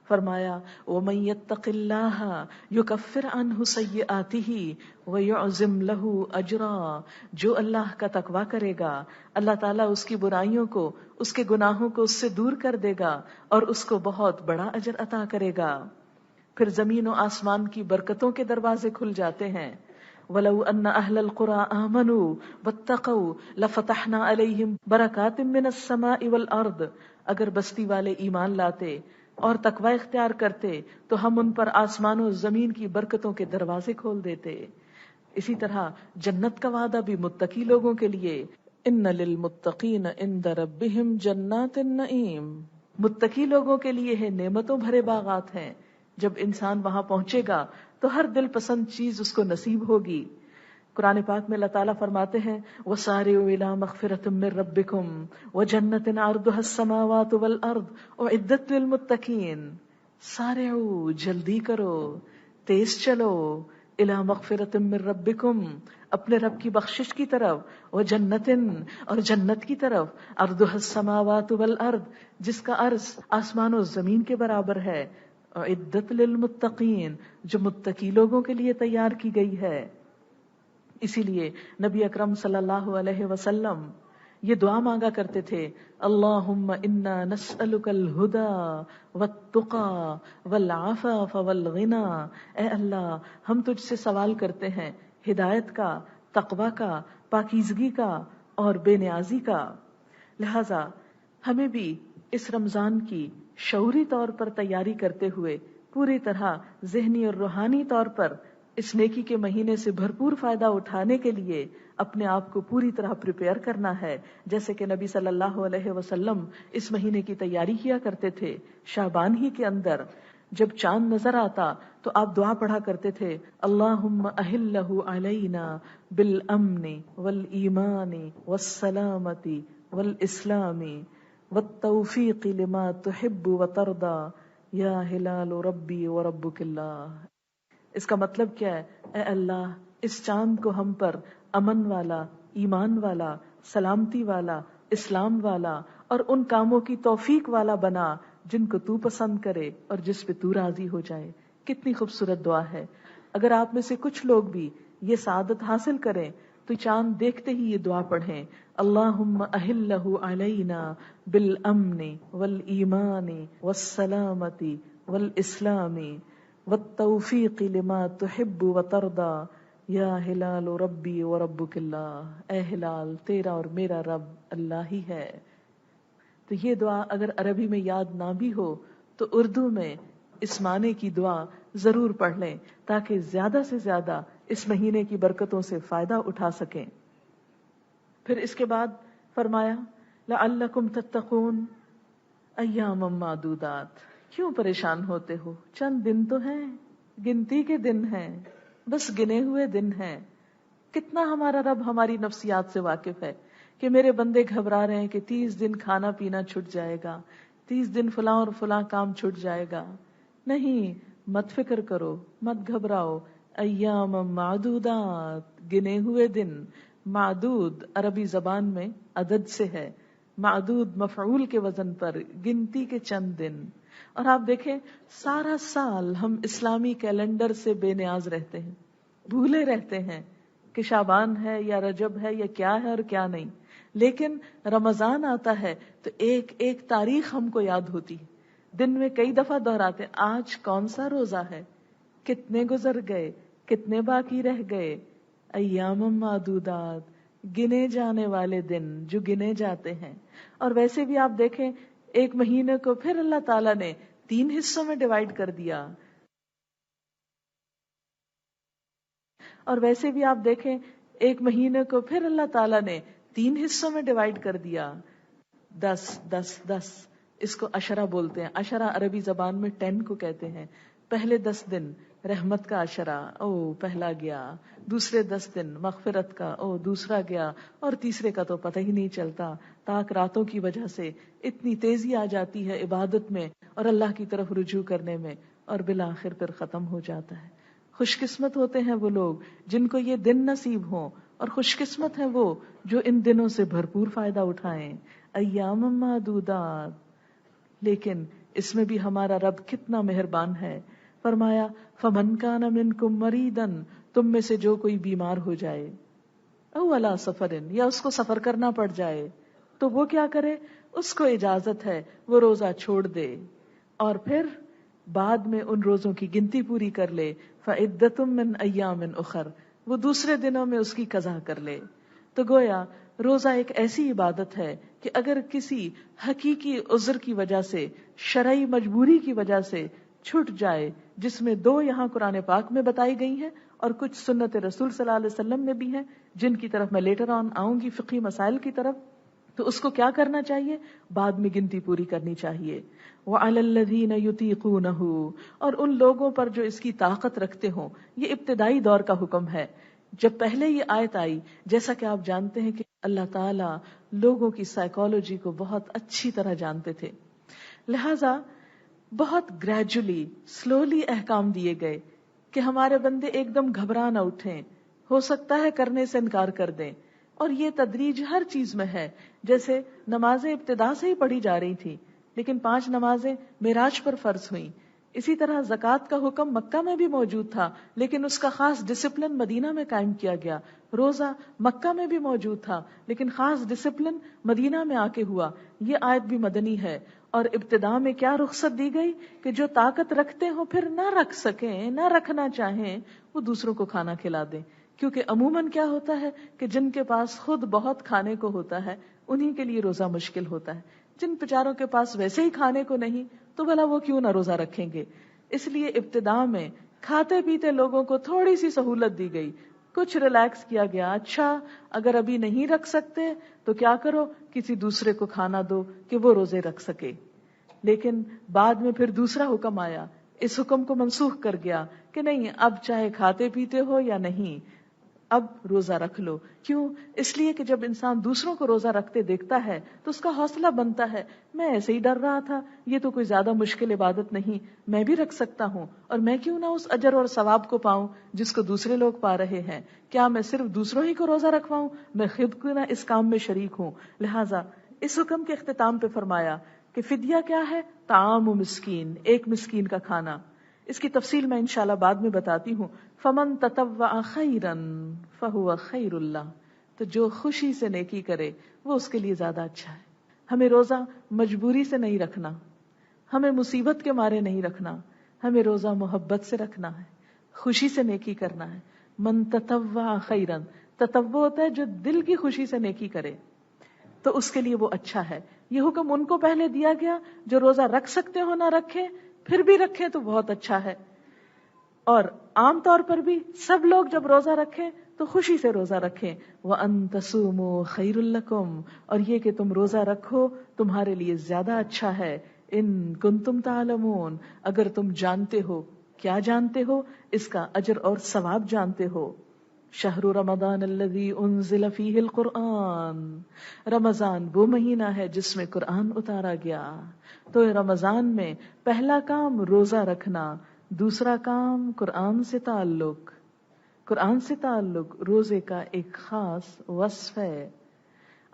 فرمایا وَمَن يَتَّقِ اللَّهَ يُكَفِّرْ عَنْهُ سَيِّئَاتِهِ وَيُعْظِمْ لَهُ أَجْرًا، جو اللہ کا تقوی کرے گا اللہ تعالیٰ اس کی برائیوں کو، اس کے گناہوں کو اس سے دور کر دے گا اور اس کو بہت بڑا اجر عطا کرے گا۔ پھر زمین و آسمان کی برکتوں کے دروازے کھل جاتے ہیں۔ وَلَوْ أَنَّ أَهْلَ الْقُرَىٰ آمَنُوا وَاتَّقَوْا لَفَتَحْنَا عَلَيْهِمْ بَرَكَاتٍ مِّنَ السَّمَاءِ وَالْأَرْضِ، اگر بستی والے ایمان لاتے اور تقوی اختیار کرتے تو ہم ان پر آسمان و زمین کی برکتوں کے دروازے کھول دیتے۔ اسی طرح جنت کا وعدہ بھی متقی لوگوں کے لیے، ان للمتقین عند ربہم جنات النعیم، متقی لوگوں کے لیے ہے نعمتوں بھرے باغات ہیں۔ جب انسان وہاں پہنچے گا تو ہر دل پسند چیز اس کو نصیب ہوگی۔ قرآن پاک میں اللہ تعالیٰ فرماتے ہیں وَسَارِعُوا إِلَىٰ مَغْفِرَةٍ مِّن رَّبِّكُمْ وَجَنَّةٍ عَرْضُهَا السَّمَاوَاتُ وَالْأَرْضُ أُعِدَّتْ لِلْمُتَّقِينَ، سارعوا، جلدی کرو، تیز چلو، إِلَىٰ مَغْفِرَةٍ مِّن رَّبِّكُمْ، اپنے رب کی بخشش کی طرف، وَجَنَّةٍ، اور جنت کی طرف، عَرْضُهَا السَّمَاوَاتُ وَالْأَرْضُ، جس کا عرض آسمان و زمین کے برابر ہے، اعدت للمتقین، جو متقی لوگوں کے لیے تیار کی گئی ہے۔ اسی لیے نبی اکرم صلی اللہ علیہ وسلم یہ دعا مانگا کرتے تھے اللہم انا نسألک الہدی والتقی والعفاف والغنی، اے اللہ ہم تجھ سے سوال کرتے ہیں ہدایت کا، تقوی کا، پاکیزگی کا اور بے نیازی کا۔ لہذا ہمیں بھی اس رمضان کی شعوری طور پر تیاری کرتے ہوئے پوری طرح ذہنی اور روحانی طور پر اس نیکی کے مہینے سے بھرپور فائدہ اٹھانے کے لیے اپنے آپ کو پوری طرح پریپیئر کرنا ہے، جیسے کہ نبی صلی اللہ علیہ وسلم اس مہینے کی تیاری کیا کرتے تھے۔ شعبان ہی کے اندر جب چاند نظر آتا تو آپ دعا پڑھا کرتے تھے اللہم اہلہ علینا بالامن والایمان والسلامت والاسلام والتوفیق لما تحب وترضى یا ہلال ربی وربک اللہ۔ اس کا مطلب کیا ہے؟ اے اللہ اس چاند کو ہم پر امن والا، ایمان والا، سلامتی والا، اسلام والا اور ان کاموں کی توفیق والا بنا جن کو تو پسند کرے اور جس پہ تو راضی ہو جائے۔ کتنی خوبصورت دعا ہے۔ اگر آپ میں سے کچھ لوگ بھی یہ سعادت حاصل کریں تو چاند دیکھتے ہی یہ دعا پڑھیں اللہم اہلہ علینا بالامن والایمان والسلامت والاسلام والتوفیق لما تحب وترضى یا ہلال ربی وربک اللہ، اے ہلال تیرا اور میرا رب اللہ ہی ہے۔ تو یہ دعا اگر عربی میں یاد نہ بھی ہو تو اردو میں اس معنی کی دعا ضرور پڑھ لیں تاکہ زیادہ سے زیادہ اس مہینے کی برکتوں سے فائدہ اٹھا سکیں۔ پھر اس کے بعد فرمایا لعلکم تتقون ایاما معدودات، کیوں پریشان ہوتے ہو؟ چند دن تو ہیں، گنتی کے دن ہیں، بس گنے ہوئے دن ہیں۔ کتنا ہمارا رب ہماری نفسیات سے واقف ہے کہ میرے بندے گھبرا رہے ہیں کہ 30 دن کھانا پینا چھٹ جائے گا، 30 دن فلاں اور فلاں کام چھٹ جائے گا۔ نہیں، مت فکر کرو، مت گھبراؤ، ایام معدودات، گنے ہوئے دن۔ معدود عربی زبان میں عدد سے ہے، معدود مفعول کے وزن پر، گنتی کے چند دن۔ اور آپ دیکھیں سارا سال ہم اسلامی کیلنڈر سے بے نیاز رہتے ہیں، بھولے رہتے ہیں کہ شعبان ہے یا رجب ہے یا کیا ہے اور کیا نہیں، لیکن رمضان آتا ہے تو ایک ایک تاریخ ہم کو یاد ہوتی ہے، دن میں کئی دفعہ دہراتے آج کون سا روزہ ہے، کتنے گزر گئے، کتنے باقی رہ گئے۔ ایام معدودات، گنے جانے والے دن جو گنے جاتے ہیں۔ اور ویسے بھی آپ دیکھیں ایک مہینے کو پھر اللہ تعالیٰ نے 3 حصوں میں ڈیوائیڈ کر دیا، اور ویسے بھی آپ دیکھیں ایک مہینے کو پھر اللہ تعالیٰ نے 3 حصوں میں ڈیوائیڈ کر دیا، 10 10 10۔ اس کو عشرہ بولتے ہیں، عشرہ عربی زبان میں 10 کو کہتے ہیں۔ پہلے 10 دن رحمت کا عشرہ، او پہلا گیا، دوسرے 10 دن مغفرت کا، او دوسرا گیا، اور تیسرے کا تو پتہ ہی نہیں چلتا، تاک راتوں کی وجہ سے اتنی تیزی آ جاتی ہے عبادت میں اور اللہ کی طرف رجوع کرنے میں، اور بالآخر پھر ختم ہو جاتا ہے۔ خوش قسمت ہوتے ہیں وہ لوگ جن کو یہ دن نصیب ہوں، اور خوش قسمت ہیں وہ جو ان دنوں سے بھرپور فائدہ اٹھائیں۔ ایام معدودات، لیکن اس میں بھی ہمارا رب کتنا مہربان ہے. فرمایا فمن کان منکم مریدن، تم میں سے جو کوئی بیمار ہو جائے، او علی سفرن، یا اس کو سفر کرنا پڑ جائے، تو وہ کیا کرے؟ اس کو اجازت ہے وہ روزہ چھوڑ دے اور پھر بعد میں ان روزوں کی گنتی پوری کر لے. فعدۃ من ایام اخر، وہ دوسرے دنوں میں اس کی قضا کر لے. تو گویا روزہ ایک ایسی عبادت ہے کہ اگر کسی حقیقی عذر کی وجہ سے، شرعی مجبوری کی وجہ سے چھٹ جائے، جس میں 2 یہاں قرآن پاک میں بتائی گئی ہیں اور کچھ سنت رسول صلی اللہ علیہ وسلم میں بھی ہیں، جن کی طرف میں لیٹر آن آؤں گی فقہی مسائل کی طرف، تو اس کو کیا کرنا چاہیے؟ بعد میں گنتی پوری کرنی چاہیے. وَعَلَى الَّذِينَ يُطِيقُونَهُ، اور ان لوگوں پر جو اس کی طاقت رکھتے ہوں. یہ ابتدائی دور کا حکم ہے. جب پہلے یہ آیت آئی، جیسا کہ آپ جانتے ہیں کہ اللہ تعالیٰ لوگوں کی سائیکالوجی کو بہت اچھی طرح جانتے تھے، لہذا بہت گریجولی، سلولی احکام دیے گئے کہ ہمارے بندے ایک دم گھبرا نہ اٹھیں، ہو سکتا ہے کرنے سے انکار کر دیں. اور یہ تدریج ہر چیز میں ہے. جیسے نمازیں ابتدا سے ہی پڑھی جا رہی تھی، لیکن 5 نمازیں معراج پر فرض ہوئیں. اسی طرح زکوٰۃ کا حکم مکہ میں بھی موجود تھا، لیکن اس کا خاص ڈسپلن مدینہ میں قائم کیا گیا. روزہ مکہ میں بھی موجود تھا، لیکن خاص ڈسپلن مدینہ میں آ کے ہوا. یہ آیت بھی مدنی ہے. اور ابتدا میں کیا رخصت دی گئی کہ جو طاقت رکھتے ہوں پھر نہ رکھ سکیں، نہ رکھنا چاہیں، وہ دوسروں کو کھانا کھلا دیں. کیونکہ عموماً کیا ہوتا ہے کہ جن کے پاس خود بہت کھانے کو ہوتا ہے انہی کے لیے روزہ مشکل ہوتا ہے. جن بیچاروں کے پاس ویسے ہی کھانے کو نہیں تو بھلا وہ کیوں نہ روزہ رکھیں گے. اس لیے ابتدا میں کھاتے پیتے لوگوں کو تھوڑی سی سہولت دی گئی، کچھ ریلیکس کیا گیا. اچھا اگر ابھی نہیں رکھ سکتے تو کیا کرو، کسی دوسرے کو کھانا دو کہ وہ روزے رکھ سکے. لیکن بعد میں پھر دوسرا حکم آیا، اس حکم کو منسوخ کر گیا کہ نہیں، اب چاہے کھاتے پیتے ہو یا نہیں، اب روزہ رکھ لو. کیوں؟ اس لیے کہ جب انسان دوسروں کو روزہ رکھتے دیکھتا ہے تو اس کا حوصلہ بنتا ہے، میں ایسے ہی ڈر رہا تھا، یہ تو کوئی زیادہ مشکل عبادت نہیں، میں بھی رکھ سکتا ہوں، اور میں کیوں نہ اس اجر اور ثواب کو پاؤں جس کو دوسرے لوگ پا رہے ہیں. کیا میں صرف دوسروں ہی کو روزہ رکھواؤں؟ میں خود کیوں نہ اس کام میں شریک ہوں. لہٰذا اس حکم کے اختتام پہ فرمایا کہ فدیہ کیا ہے؟ طعام مسکین، ایک مسکین کا کھانا. اس کی تفصیل میں انشاءاللہ بعد میں بتاتی ہوں. فمن تطوع خیرا فہو خیر اللہ، تو جو خوشی سے نیکی کرے وہ اس کے لیے زیادہ اچھا ہے. ہمیں روزہ مجبوری سے نہیں رکھنا، ہمیں مصیبت کے مارے نہیں رکھنا، ہمیں روزہ محبت سے رکھنا ہے، خوشی سے نیکی کرنا ہے. من تطوع خیرا، تطوع ہوتا ہے جو دل کی خوشی سے نیکی کرے، تو اس کے لیے وہ اچھا ہے. یہ حکم ان کو پہلے دیا گیا جو روزہ رکھ سکتے ہو نہ رکھیں، پھر بھی رکھیں تو بہت اچھا ہے. اور عام طور پر بھی سب لوگ جب روزہ رکھیں تو خوشی سے روزہ رکھیں. وَأَن تَصُومُوا خَيْرٌ لَكُمْ، اور یہ کہ تم روزہ رکھو تمہارے لیے زیادہ اچھا ہے. ان کنتم تعلمون، اگر تم جانتے ہو. کیا جانتے ہو؟ اس کا اجر اور ثواب جانتے ہو. شہر رمضان الذی انزل فیہ القرآن، رمضان وہ مہینہ ہے جس میں قرآن اتارا گیا. تو رمضان میں پہلا کام روزہ رکھنا، دوسرا کام قرآن سے تعلق. قرآن سے تعلق روزے کا ایک خاص وصف ہے.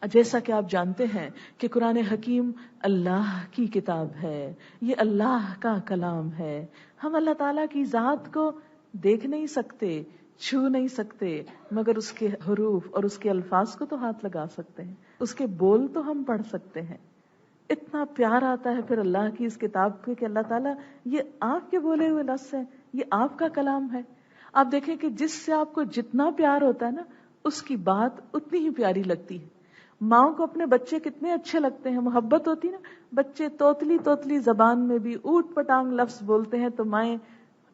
جیسا کہ آپ جانتے ہیں کہ قرآن حکیم اللہ کی کتاب ہے، یہ اللہ کا کلام ہے. ہم اللہ تعالیٰ کی ذات کو دیکھ نہیں سکتے، چھو نہیں سکتے، مگر اس کے حروف اور اس کے الفاظ کو تو ہاتھ لگا سکتے ہیں، اس کے بول تو ہم پڑھ سکتے ہیں. اتنا پیار آتا ہے پھر اللہ کی اس کتاب کو کہ اللہ تعالیٰ یہ آپ کے بولے ہوئے لفظ ہیں، یہ آپ کا کلام ہے. آپ دیکھیں کہ جس سے آپ کو جتنا پیار ہوتا ہے نا، اس کی بات اتنی ہی پیاری لگتی ہے. ماؤں کو اپنے بچے کتنے اچھے لگتے ہیں، محبت ہوتی نا. بچے توتلی توتلی زبان میں بھی اوٹ پٹانگ لفظ بولتے ہیں تو مائیں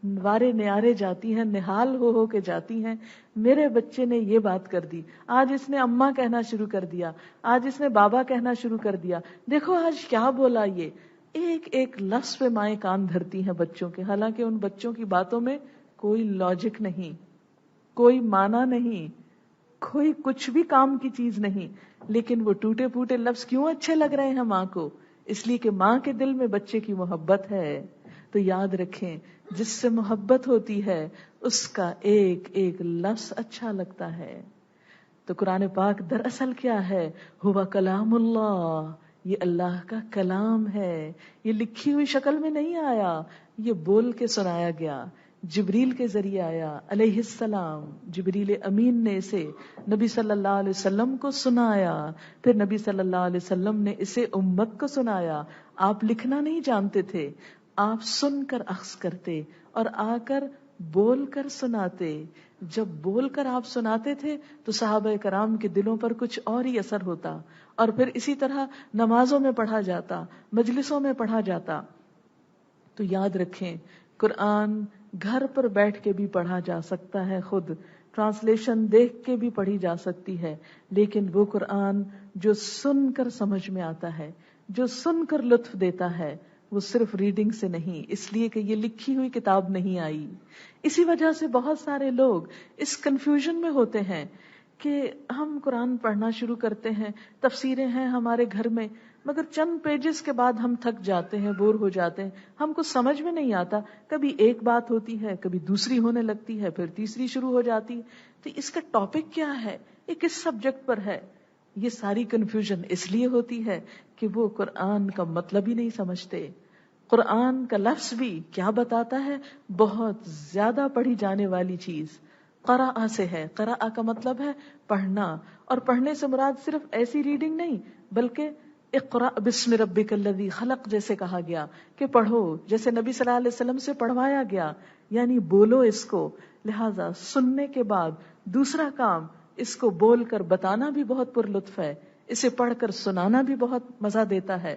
وارے نیارے جاتی ہیں، نہال ہو کے جاتی ہیں. میرے بچے نے یہ بات کر دی، آج اس نے اماں کہنا شروع کر دیا، آج اس نے بابا کہنا شروع کر دیا، دیکھو آج کیا بولا. یہ ایک ایک لفظ پہ مائیں کان دھرتی ہیں بچوں کے، حالانکہ ان بچوں کی باتوں میں کوئی لاجک نہیں، کوئی معنی نہیں، کوئی کچھ بھی کام کی چیز نہیں، لیکن وہ ٹوٹے پھوٹے لفظ کیوں اچھے لگ رہے ہیں ماں کو؟ اس لیے کہ ماں کے دل میں بچے کی محبت ہے. تو یاد رکھیں، جس سے محبت ہوتی ہے اس کا ایک ایک لفظ اچھا لگتا ہے. تو قرآن پاک دراصل کیا ہے؟ ہوا کلام اللہ، یہ اللہ کا کلام ہے، یہ لکھی ہوئی شکل میں نہیں آیا، یہ بول کے سنایا گیا، جبریل کے ذریعے آیا علیہ السلام، جبریل امین نے اسے نبی صلی اللہ علیہ وسلم کو سنایا، پھر نبی صلی اللہ علیہ وسلم نے اسے امت کو سنایا۔ آپ لکھنا نہیں جانتے تھے، آپ سن کر اخذ کرتے اور آ کر بول کر سناتے۔ جب بول کر آپ سناتے تھے تو صحابہ کرام کے دلوں پر کچھ اور ہی اثر ہوتا، اور پھر اسی طرح نمازوں میں پڑھا جاتا، مجلسوں میں پڑھا جاتا۔ تو یاد رکھیں، قرآن گھر پر بیٹھ کے بھی پڑھا جا سکتا ہے، خود ٹرانسلیشن دیکھ کے بھی پڑھی جا سکتی ہے، لیکن وہ قرآن جو سن کر سمجھ میں آتا ہے، جو سن کر لطف دیتا ہے، وہ صرف ریڈنگ سے نہیں، اس لیے کہ یہ لکھی ہوئی کتاب نہیں آئی۔ اسی وجہ سے بہت سارے لوگ اس کنفیوژن میں ہوتے ہیں کہ ہم قرآن پڑھنا شروع کرتے ہیں، تفسیریں ہیں ہمارے گھر میں، مگر چند پیجز کے بعد ہم تھک جاتے ہیں، بور ہو جاتے ہیں، ہم کو سمجھ میں نہیں آتا، کبھی ایک بات ہوتی ہے، کبھی دوسری ہونے لگتی ہے، پھر تیسری شروع ہو جاتی ہے، تو اس کا ٹاپک کیا ہے، یہ کس سبجیکٹ پر ہے؟ یہ ساری کنفیوژن اس لیے ہوتی ہے کہ وہ قرآن کا مطلب ہی نہیں سمجھتے۔ قرآن کا لفظ بھی کیا بتاتا ہے؟ بہت زیادہ پڑھی جانے والی چیز قرأ سے ہے۔ قرأ کا مطلب ہے پڑھنا، اور پڑھنے سے مراد صرف ایسی ریڈنگ نہیں، بلکہ اقرأ بسم ربک الذی خلق جیسے کہا گیا کہ پڑھو، جیسے نبی صلی اللہ علیہ وسلم سے پڑھوایا گیا، یعنی بولو اس کو۔ لہذا سننے کے بعد دوسرا کام، اس کو بول کر بتانا بھی بہت پر لطف ہے، اسے پڑھ کر سنانا بھی بہت مزہ دیتا ہے۔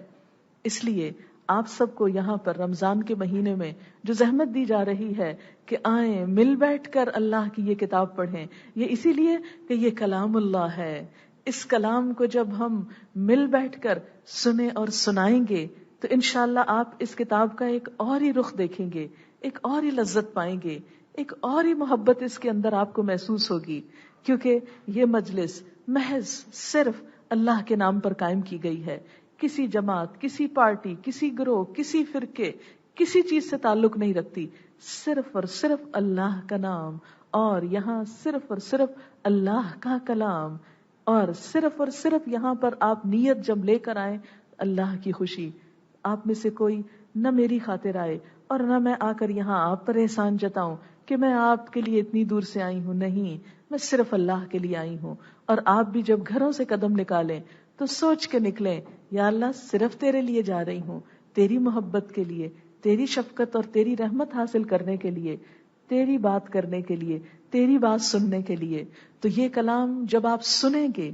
اس لیے آپ سب کو یہاں پر رمضان کے مہینے میں جو زحمت دی جا رہی ہے کہ آئیں مل بیٹھ کر اللہ کی یہ کتاب پڑھیں، یہ اسی لیے کہ یہ کلام اللہ ہے۔ اس کلام کو جب ہم مل بیٹھ کر سنیں اور سنائیں گے تو انشاءاللہ آپ اس کتاب کا ایک اور ہی رخ دیکھیں گے، ایک اور ہی لذت پائیں گے، ایک اور ہی محبت اس کے اندر آپ کو محسوس ہوگی، کیونکہ یہ مجلس محض صرف اللہ کے نام پر قائم کی گئی ہے۔ کسی جماعت، کسی پارٹی، کسی گروہ، کسی فرقے، کسی چیز سے تعلق نہیں رکھتی، صرف اور صرف اللہ کا نام، اور یہاں صرف اور صرف اللہ کا کلام، اور صرف یہاں پر آپ نیت جب لے کر آئیں اللہ کی خوشی۔ آپ میں سے کوئی نہ میری خاطر آئے اور نہ میں آ کر یہاں آپ پر احسان جتاؤں کہ میں آپ کے لیے اتنی دور سے آئی ہوں، نہیں، میں صرف اللہ کے لیے آئی ہوں۔ اور آپ بھی جب گھروں سے قدم نکالیں تو سوچ کے نکلیں، یا اللہ صرف تیرے لیے جا رہی ہوں، تیری محبت کے لیے، تیری شفقت اور تیری رحمت حاصل کرنے کے لیے، تیری بات کرنے کے لیے، تیری بات سننے کے لیے۔ تو یہ کلام جب آپ سنیں گے،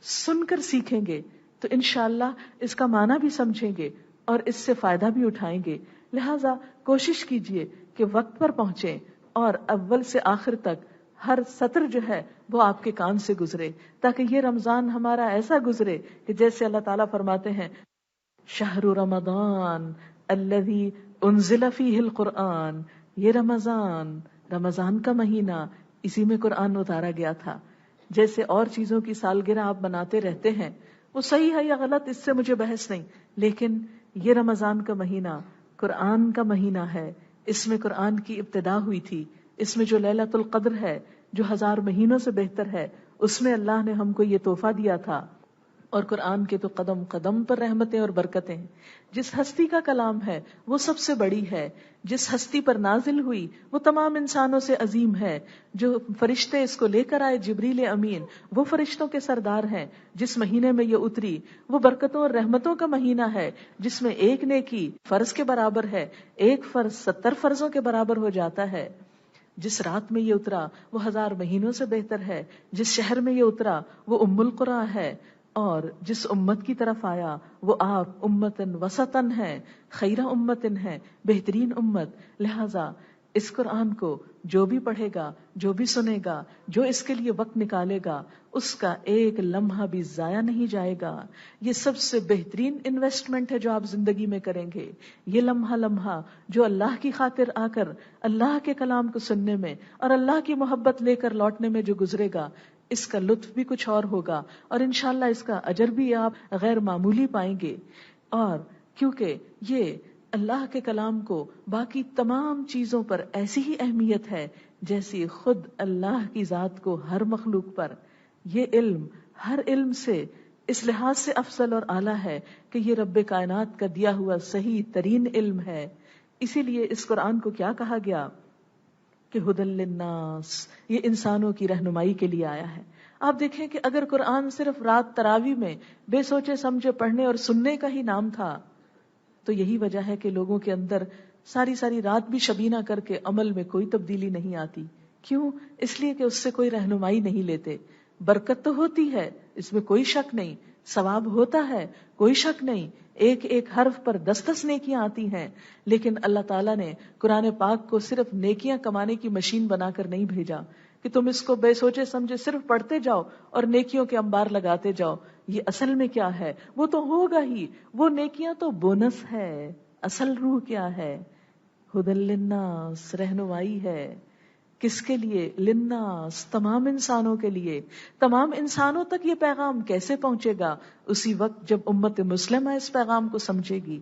سن کر سیکھیں گے، تو انشاءاللہ اس کا معنی بھی سمجھیں گے اور اس سے فائدہ بھی اٹھائیں گے۔ لہٰذا کوشش کیجئے کہ وقت پر پہنچیں اور اول سے آخر تک ہر سطر جو ہے وہ آپ کے کان سے گزرے، تاکہ یہ رمضان ہمارا ایسا گزرے کہ جیسے اللہ تعالیٰ فرماتے ہیں شہر رمضان الذی انزل فیہ القرآن، یہ رمضان کا مہینہ، اسی میں قرآن اتارا گیا تھا۔ جیسے اور چیزوں کی سالگرہ آپ بناتے رہتے ہیں، وہ صحیح ہے یا غلط اس سے مجھے بحث نہیں، لیکن یہ رمضان کا مہینہ قرآن کا مہینہ ہے، اس میں قرآن کی ابتدا ہوئی تھی، اس میں جو لیلۃ القدر ہے جو 1000 مہینوں سے بہتر ہے، اس میں اللہ نے ہم کو یہ تحفہ دیا تھا۔ اور قرآن کے تو قدم قدم پر رحمتیں اور برکتیں ہیں۔ جس ہستی کا کلام ہے وہ سب سے بڑی ہے، جس ہستی پر نازل ہوئی وہ تمام انسانوں سے عظیم ہے، جو فرشتے اس کو لے کر آئے جبریل امین وہ فرشتوں کے سردار ہیں، جس مہینے میں یہ اتری وہ برکتوں اور رحمتوں کا مہینہ ہے، جس میں ایک نیکی فرض کے برابر ہے، ایک فرض 70 فرضوں کے برابر ہو جاتا ہے۔ جس رات میں یہ اترا وہ 1000 مہینوں سے بہتر ہے، جس شہر میں یہ اترا وہ ام القریٰ ہے، اور جس امت کی طرف آیا وہ آپ امتن وسطن ہے، خیر امتن ہے، بہترین امت۔ لہذا اس قرآن کو جو بھی پڑھے گا، جو بھی سنے گا، جو اس کے لیے وقت نکالے گا، اس کا ایک لمحہ بھی ضائع نہیں جائے گا۔ یہ سب سے بہترین انویسٹمنٹ ہے جو آپ زندگی میں کریں گے۔ یہ لمحہ جو اللہ کی خاطر آ کر اللہ کے کلام کو سننے میں اور اللہ کی محبت لے کر لوٹنے میں جو گزرے گا، اس کا لطف بھی کچھ اور ہوگا، اور انشاءاللہ اس کا اجر بھی آپ غیر معمولی پائیں گے۔ اور کیونکہ یہ اللہ کے کلام کو باقی تمام چیزوں پر ایسی ہی اہمیت ہے جیسی خود اللہ کی ذات کو ہر مخلوق پر، یہ علم ہر علم سے اس لحاظ سے افضل اور اعلیٰ ہے کہ یہ رب کائنات کا دیا ہوا صحیح ترین علم ہے. اسی لیے اس قرآن کو کیا کہا گیا کہ ہدی للناس، یہ انسانوں کی رہنمائی کے لیے آیا ہے. آپ دیکھیں کہ اگر قرآن صرف رات تراویح میں بے سوچے سمجھے پڑھنے اور سننے کا ہی نام تھا تو یہی وجہ ہے کہ لوگوں کے اندر ساری رات بھی شبینہ کر کے عمل میں کوئی تبدیلی نہیں آتی. کیوں؟ اس لیے کہ اس سے کوئی رہنمائی نہیں لیتے. برکت تو ہوتی ہے، اس میں کوئی شک نہیں، ثواب ہوتا ہے، کوئی شک نہیں، ایک ایک حرف پر 10 نیکیاں آتی ہیں، لیکن اللہ تعالیٰ نے قرآن پاک کو صرف نیکیاں کمانے کی مشین بنا کر نہیں بھیجا کہ تم اس کو بے سوچے سمجھے صرف پڑھتے جاؤ اور نیکیوں کے انبار لگاتے جاؤ. یہ اصل میں کیا ہے وہ تو ہوگا ہی، وہ نیکیاں تو بونس ہے. اصل روح کیا ہے؟ ہدی للناس، رہنمائی ہے. کس کے لیے؟ للناس، تمام انسانوں کے لیے. تمام انسانوں تک یہ پیغام کیسے پہنچے گا؟ اسی وقت جب امت مسلمہ اس پیغام کو سمجھے گی،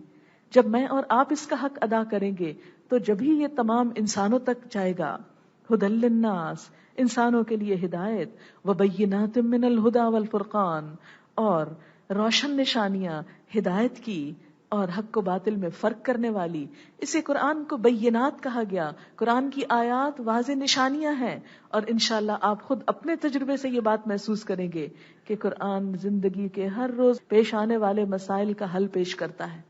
جب میں اور آپ اس کا حق ادا کریں گے تو جبھی یہ تمام انسانوں تک جائے گا. ہدی للناس، انسانوں کے لیے ہدایت، وبینات من الہدی والفرقان، اور روشن نشانیاں ہدایت کی اور حق و باطل میں فرق کرنے والی. اسے قرآن کو بینات کہا گیا. قرآن کی آیات واضح نشانیاں ہیں، اور انشاءاللہ آپ خود اپنے تجربے سے یہ بات محسوس کریں گے کہ قرآن زندگی کے ہر روز پیش آنے والے مسائل کا حل پیش کرتا ہے.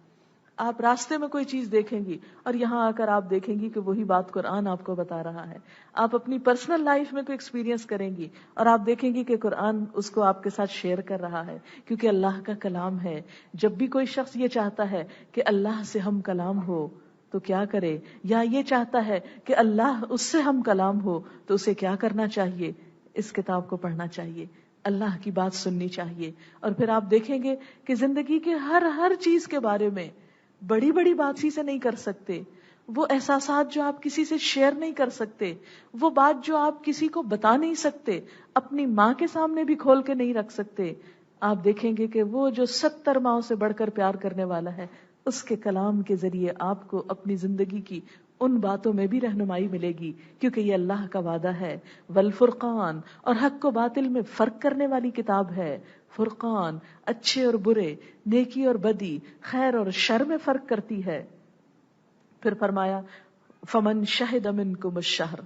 آپ راستے میں کوئی چیز دیکھیں گی اور یہاں آ کر آپ دیکھیں گی کہ وہی بات قرآن آپ کو بتا رہا ہے. آپ اپنی پرسنل لائف میں کوئی ایکسپیرینس کریں گی اور آپ دیکھیں گی کہ قرآن اس کو آپ کے ساتھ شیئر کر رہا ہے، کیونکہ اللہ کا کلام ہے. جب بھی کوئی شخص یہ چاہتا ہے کہ اللہ سے ہم کلام ہو تو کیا کرے، یا یہ چاہتا ہے کہ اللہ اس سے ہم کلام ہو تو اسے کیا کرنا چاہیے؟ اس کتاب کو پڑھنا چاہیے، اللہ کی بات سننی چاہیے. اور پھر آپ دیکھیں گے کہ زندگی کے ہر چیز کے بارے میں بڑی بات ہی سے نہیں کر سکتے. وہ احساسات جو آپ کسی سے شیئر نہیں کر سکتے، وہ بات جو آپ کسی کو بتا نہیں سکتے، اپنی ماں کے سامنے بھی کھول کے نہیں رکھ سکتے، آپ دیکھیں گے کہ وہ جو 70 ماؤں سے بڑھ کر پیار کرنے والا ہے، اس کے کلام کے ذریعے آپ کو اپنی زندگی کی ان باتوں میں بھی رہنمائی ملے گی، کیونکہ یہ اللہ کا وعدہ ہے. والفرقان، اور حق و باطل میں فرق کرنے والی کتاب ہے. فرقان، اچھے اور برے، نیکی اور بدی، خیر اور شر میں فرق کرتی ہے. پھر فرمایا فمن شہد منکم الشہر،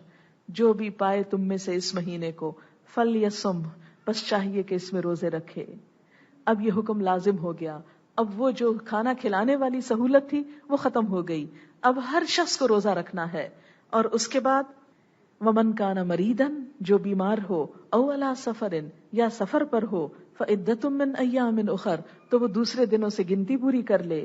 جو بھی پائے تم میں سے اس مہینے کو، فلیصم، بس چاہیے کہ اس میں روزے رکھے. اب یہ حکم لازم ہو گیا. اب وہ جو کھانا کھلانے والی سہولت تھی وہ ختم ہو گئی. اب ہر شخص کو روزہ رکھنا ہے. اور اس کے بعد ومن کان مریضا، جو بیمار ہو، او علی سفر، یا سفر پر ہو، فعدۃ من ایام اخر، تو وہ دوسرے دنوں سے گنتی پوری کر لے.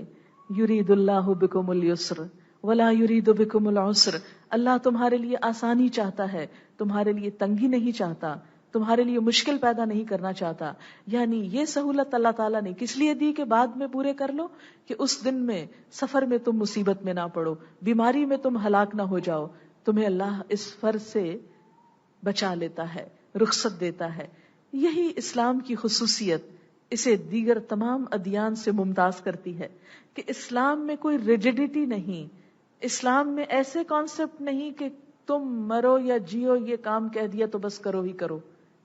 یرید اللہ بکم اليسر ولا یرید بکم العسر، اللہ تمہارے لیے آسانی چاہتا ہے، تمہارے لیے تنگی نہیں چاہتا، تمہارے لیے مشکل پیدا نہیں کرنا چاہتا. یعنی یہ سہولت اللہ تعالیٰ نے کس لیے دی کہ بعد میں پورے کر لو، کہ اس دن میں سفر میں تم مصیبت میں نہ پڑو، بیماری میں تم ہلاک نہ ہو جاؤ. تمہیں اللہ اس فرض سے بچا لیتا ہے، رخصت دیتا ہے. یہی اسلام کی خصوصیت اسے دیگر تمام ادیان سے ممتاز کرتی ہے کہ اسلام میں کوئی ریجڈیٹی نہیں. اسلام میں ایسے کانسیپٹ نہیں کہ تم مرو یا جیو، یہ کام کہہ دیا تو بس کرو ہی کرو.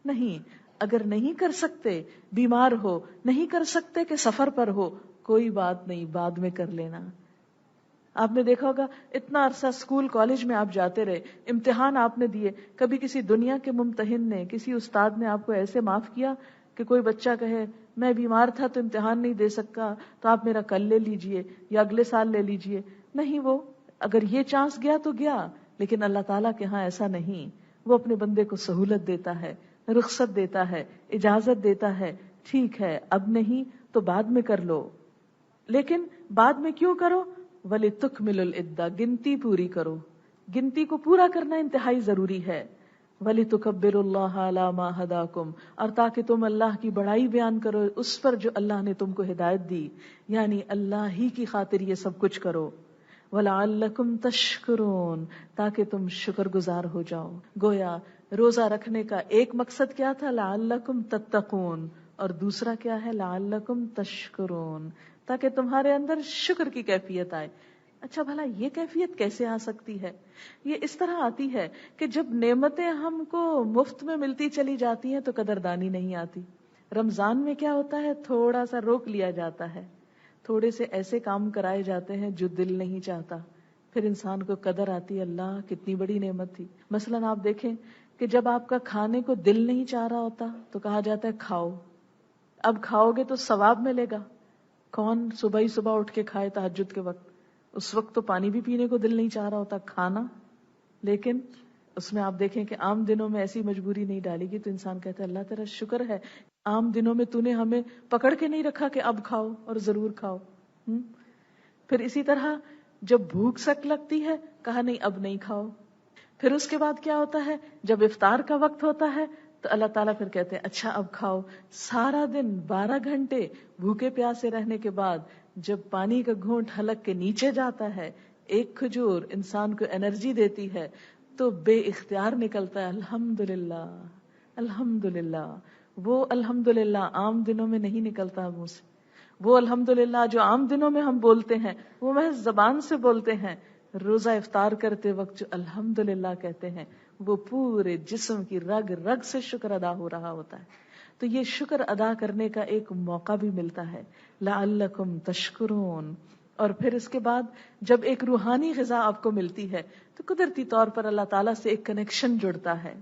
نہیں، اگر نہیں کر سکتے، بیمار ہو، نہیں کر سکتے کہ سفر پر ہو، کوئی بات نہیں، بعد میں کر لینا. آپ نے دیکھا ہوگا اتنا عرصہ اسکول کالج میں آپ جاتے رہے، امتحان آپ نے دیے، کبھی کسی دنیا کے ممتحن نے، کسی استاد نے آپ کو ایسے معاف کیا کہ کوئی بچہ کہے میں بیمار تھا تو امتحان نہیں دے سکا، تو آپ میرا کل لے لیجئے یا اگلے سال لے لیجئے؟ نہیں، وہ اگر یہ چانس گیا تو گیا، لیکن اللہ تعالیٰ کے ہاں ایسا نہیں. وہ اپنے بندے کو سہولت دیتا ہے، رخصت دیتا ہے، اجازت دیتا ہے. ٹھیک ہے اب نہیں تو بعد میں کر لو. لیکن بعد میں کیوں کرو؟ وَلِتُكْمِلُ الْعِدَّةَ، گنتی پوری کرو. گنتی کو پورا کرنا انتہائی ضروری ہے. وَلِتُكَبِّرُوا اللَّهَ عَلَى مَا هَدَاكُمْ، اور تاکہ تم اللہ کی بڑائی بیان کرو اس پر جو اللہ نے تم کو ہدایت دی، یعنی اللہ ہی کی خاطر یہ سب کچھ کرو. وَلَعَلَّكُمْ تَشْكُرُونَ، تاکہ تم شکر گزار ہو جاؤ. گویا روزہ رکھنے کا ایک مقصد کیا تھا؟ لَعَلَّكُمْ تَتَّقُونَ، اور دوسرا کیا ہے؟ لَعَلَّكُمْ تَشْكُرُونَ، تاکہ تمہارے اندر شکر کی کیفیت آئے. اچھا بھلا یہ کیفیت کیسے آ سکتی ہے؟ یہ اس طرح آتی ہے کہ جب نعمتیں ہم کو مفت میں ملتی چلی جاتی ہیں تو قدردانی نہیں آتی. رمضان میں کیا ہوتا ہے، تھوڑا سا روک لیا جاتا ہے، تھوڑے سے ایسے کام کرائے جاتے ہیں جو دل نہیں چاہتا، پھر انسان کو قدر آتی ہے اللہ کتنی بڑی نعمت تھی. مثلاً آپ دیکھیں کہ جب آپ کا کھانے کو دل نہیں چاہ رہا ہوتا تو کہا جاتا ہے کھاؤ، اب کھاؤ گے تو ثواب ملے گا. کون صبح ہی صبح اٹھ کے کھائے تہجد کے وقت؟ اس وقت تو پانی بھی پینے کو دل نہیں چاہ رہا ہوتا، کھانا. لیکن اس میں آپ دیکھیں کہ عام دنوں میں ایسی مجبوری نہیں ڈالی گی تو انسان کہتا ہے اللہ تیرا شکر ہے عام دنوں میں تو نے ہمیں پکڑ کے نہیں رکھا کہ اب کھاؤ اور ضرور کھاؤ. پھر اسی طرح جب بھوک سک لگتی ہے کہا نہیں اب نہیں کھاؤ. پھر اس کے بعد کیا ہوتا ہے، جب افطار کا وقت ہوتا ہے تو اللہ تعالیٰ پھر کہتے ہیں اچھا اب کھاؤ. سارا دن 12 گھنٹے بھوکے پیاسے رہنے کے بعد جب پانی کا گھونٹ حلق کے نیچے جاتا ہے، ایک کھجور انسان کو انرجی دیتی ہے تو بے اختیار نکلتا ہے الحمدللہ الحمدللہ. وہ الحمدللہ عام دنوں میں نہیں نکلتا منہ سے. وہ الحمدللہ جو عام دنوں میں ہم بولتے ہیں وہ محض زبان سے بولتے ہیں، روزہ افطار کرتے وقت جو الحمدللہ کہتے ہیں وہ پورے جسم کی رگ رگ سے شکر ادا ہو رہا ہوتا ہے. تو یہ شکر ادا کرنے کا ایک موقع بھی ملتا ہے، لعلکم تشکرون. اور پھر اس کے بعد جب ایک روحانی غذا آپ کو ملتی ہے تو قدرتی طور پر اللہ تعالیٰ سے ایک کنیکشن جڑتا ہے،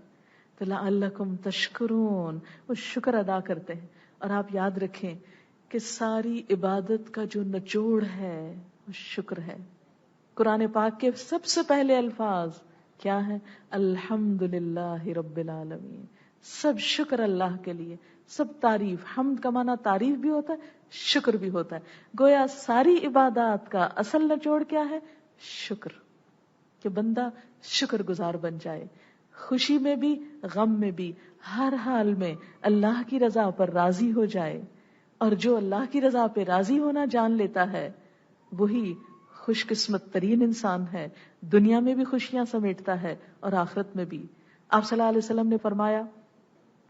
تو لعلکم تشکرون، وہ شکر ادا کرتے ہیں. اور آپ یاد رکھیں کہ ساری عبادت کا جو نچوڑ ہے وہ شکر ہے. قرآن پاک کے سب سے پہلے الفاظ کیا ہیں؟ الحمدللہ رب العالمین. سب شکر اللہ کے لیے، سب تعریف. حمد کا معنی تعریف بھی ہوتا ہے، شکر بھی ہوتا ہے. گویا ساری عبادات کا اصل نچوڑ کیا ہے؟ شکر. کہ بندہ شکر گزار بن جائے، خوشی میں بھی غم میں بھی ہر حال میں اللہ کی رضا پر راضی ہو جائے. اور جو اللہ کی رضا پہ راضی ہونا جان لیتا ہے وہی خوش قسمت ترین انسان ہے، دنیا میں بھی خوشیاں سمیٹتا ہے اور آخرت میں بھی. آپ صلی اللہ علیہ وسلم نے فرمایا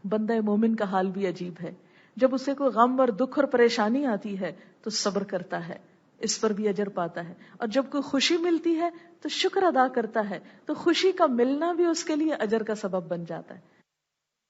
بندہ مومن کا حال بھی عجیب ہے، جب اسے کوئی غم اور دکھ اور پریشانی آتی ہے تو صبر کرتا ہے، اس پر بھی اجر پاتا ہے. اور جب کوئی خوشی ملتی ہے تو شکر ادا کرتا ہے، تو خوشی کا ملنا بھی اس کے لیے اجر کا سبب بن جاتا ہے.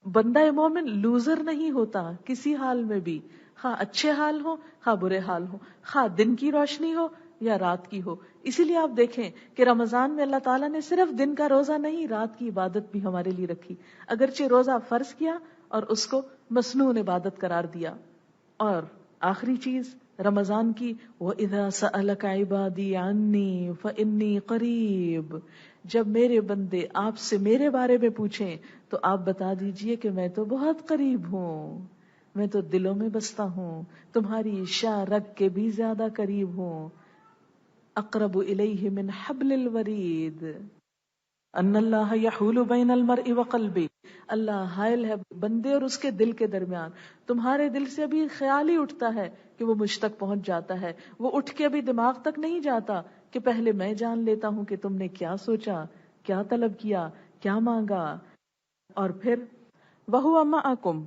بندہ مومن لوزر نہیں ہوتا کسی حال میں بھی، خواہ اچھے حال ہو خواہ برے حال ہو، خواہ دن کی روشنی ہو یا رات کی ہو. اسی لیے آپ دیکھیں کہ رمضان میں اللہ تعالیٰ نے صرف دن کا روزہ نہیں، رات کی عبادت بھی ہمارے لیے رکھی. اگرچہ روزہ فرض کیا اور اس کو مسنون عبادت قرار دیا. اور آخری چیز رمضان کی وَإِذَا سَأَلَكَ عِبَادِي عَنِّي فَإِنِّي قَرِيبٌ، جب میرے بندے آپ سے میرے بارے میں پوچھیں تو آپ بتا دیجئے کہ میں تو بہت قریب ہوں، میں تو دلوں میں بستا ہوں، تمہاری شاہ رگ کے بھی زیادہ قریب ہوں. اقرب الیہ من حبل الورید ان اللہ یحول بین المرء وقلبہ. اللہ حائل ہے بندے اور اس کے دل کے درمیان. تمہارے دل سے ابھی خیال ہی اٹھتا ہے کہ وہ مجھ تک پہنچ جاتا ہے، وہ اٹھ کے ابھی دماغ تک نہیں جاتا کہ پہلے میں جان لیتا ہوں کہ تم نے کیا سوچا، کیا طلب کیا، کیا مانگا. اور پھر وَهُوَ مَعَكُمْ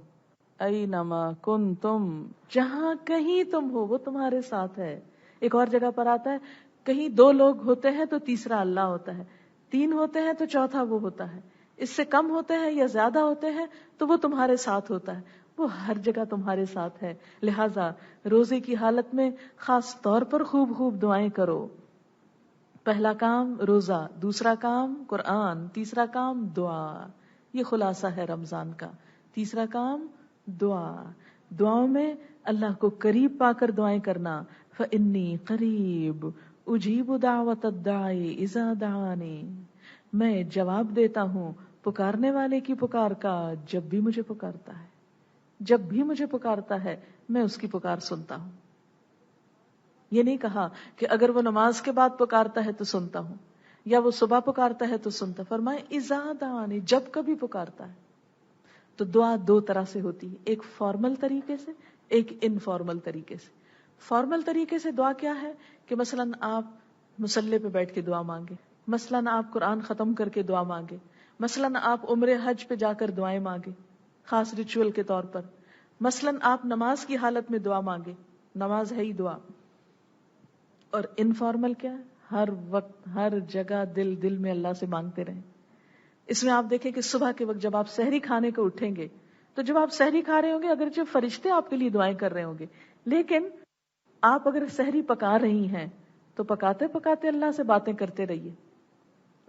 أَيْنَمَا كُنْتُمْ، جہاں کہیں تم ہو وہ تمہارے ساتھ ہے. ایک اور جگہ پر آتا ہے کہیں 2 لوگ ہوتے ہیں تو تیسرا اللہ ہوتا ہے، 3 ہوتے ہیں تو چوتھا وہ ہوتا ہے، اس سے کم ہوتے ہیں یا زیادہ ہوتے ہیں تو وہ تمہارے ساتھ ہوتا ہے. وہ ہر جگہ تمہارے ساتھ ہے. لہٰذا روزے کی حالت میں خاص طور پر خوب خوب دعائیں کرو. پہلا کام روزہ، دوسرا کام قرآن، تیسرا کام دعا. یہ خلاصہ ہے رمضان کا. تیسرا کام دعا. دعاؤں میں اللہ کو قریب پا کر دعائیں کرنا. فَإِنِّي قَرِيبٌ أُجِيبُ دَعْوَةَ الدَّاعِ إِذَا دَعَانِ، میں جواب دیتا ہوں پکارنے والے کی پکار کا جب بھی مجھے پکارتا ہے. جب بھی مجھے پکارتا ہے میں اس کی پکار سنتا ہوں. یہ نہیں کہا کہ اگر وہ نماز کے بعد پکارتا ہے تو سنتا ہوں، یا وہ صبح پکارتا ہے تو سنتا. فرمائے اذا دعانی، جب کبھی پکارتا ہے. تو دعا 2 طرح سے ہوتی ہے، ایک فارمل طریقے سے، ایک انفارمل طریقے سے. فارمل طریقے سے دعا کیا ہے کہ مثلاً آپ مصلی پہ بیٹھ کے دعا مانگے، مثلاً آپ قرآن ختم کر کے دعا مانگے، مثلاً آپ عمرے حج پہ جا کر دعائیں مانگے خاص ریچول کے طور پر، مثلاً آپ نماز کی حالت میں دعا مانگے، نماز ہے ہی دعا. اور انفارمل کیا ہے؟ ہر وقت ہر جگہ دل دل میں اللہ سے مانگتے رہیں. اس میں آپ دیکھیں کہ صبح کے وقت جب آپ سحری کھانے کو اٹھیں گے تو جب آپ سحری کھا رہے ہوں گے، اگرچہ فرشتے آپ کے لیے دعائیں کر رہے ہوں گے، لیکن آپ اگر سحری پکا رہی ہیں تو پکاتے پکاتے اللہ سے باتیں کرتے رہیے.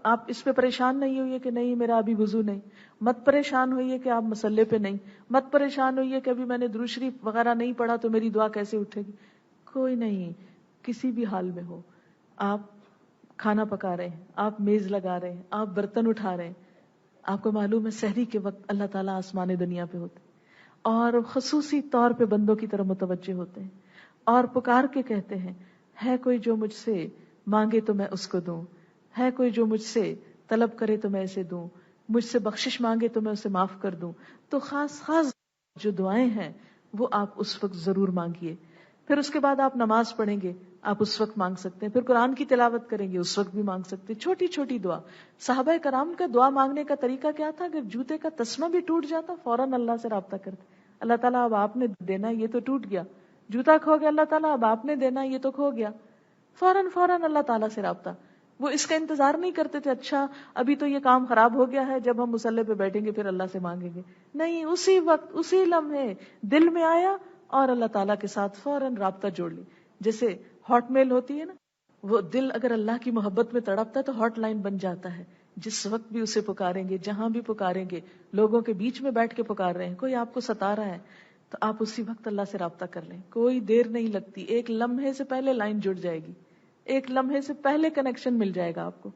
آپ اس پہ پریشان نہیں ہوئیے کہ نہیں میرا ابھی وضو نہیں، مت پریشان ہوئیے کہ آپ مسلے پہ نہیں، مت پریشان ہوئیے کہ ابھی میں نے درود شریف وغیرہ نہیں پڑھا تو میری دعا کیسے اٹھے گی. کوئی نہیں، کسی بھی حال میں ہو، آپ کھانا پکا رہے ہیں، آپ میز لگا رہے ہیں، آپ برتن اٹھا رہے ہیں، آپ کو معلوم ہے سحری کے وقت اللہ تعالیٰ آسمان دنیا پہ ہوتے اور خصوصی طور پہ بندوں کی طرف متوجہ ہوتے ہیں اور پکار کے کہتے ہیں ہے کوئی جو مجھ سے مانگے تو میں اس کو دوں، ہے کوئی جو مجھ سے طلب کرے تو میں اسے دوں، مجھ سے بخشش مانگے تو میں اسے معاف کر دوں. تو خاص خاص جو دعائیں ہیں وہ آپ اس وقت ضرور مانگیے. پھر اس کے بعد آپ نماز پڑھیں گے، آپ اس وقت مانگ سکتے ہیں. پھر قرآن کی تلاوت کریں گے، اس وقت بھی مانگ سکتے ہیں. چھوٹی چھوٹی دعا. صحابہ کرام کا دعا مانگنے کا طریقہ کیا تھا؟ اگر جوتے کا تسمہ بھی ٹوٹ جاتا فوراً اللہ سے رابطہ کرتے، اللہ تعالیٰ اب آپ نے دینا، یہ تو ٹوٹ گیا. جوتا کھو گیا، اللہ تعالیٰ اب آپ نے دینا، یہ تو کھو گیا. فوراً اللہ تعالیٰ سے رابطہ. وہ اس کا انتظار نہیں کرتے تھے اچھا ابھی تو یہ کام خراب ہو گیا ہے، جب ہم مصلی پہ بیٹھیں گے پھر اللہ سے مانگیں گے. نہیں، اسی وقت اسی لمحے دل میں آیا اور اللہ تعالیٰ کے ساتھ فوراً رابطہ جوڑ لی. جیسے ہاٹ میل ہوتی ہے نا، وہ دل اگر اللہ کی محبت میں تڑپتا ہے تو ہاٹ لائن بن جاتا ہے. جس وقت بھی اسے پکاریں گے، جہاں بھی پکاریں گے، لوگوں کے بیچ میں بیٹھ کے پکار رہے ہیں، کوئی آپ کو ستا رہا ہے تو آپ اسی وقت اللہ سے رابطہ کر لیں. کوئی دیر نہیں لگتی، ایک لمحے سے پہلے لائن جڑ جائے گی، ایک لمحے سے پہلے کنیکشن مل جائے گا آپ کو،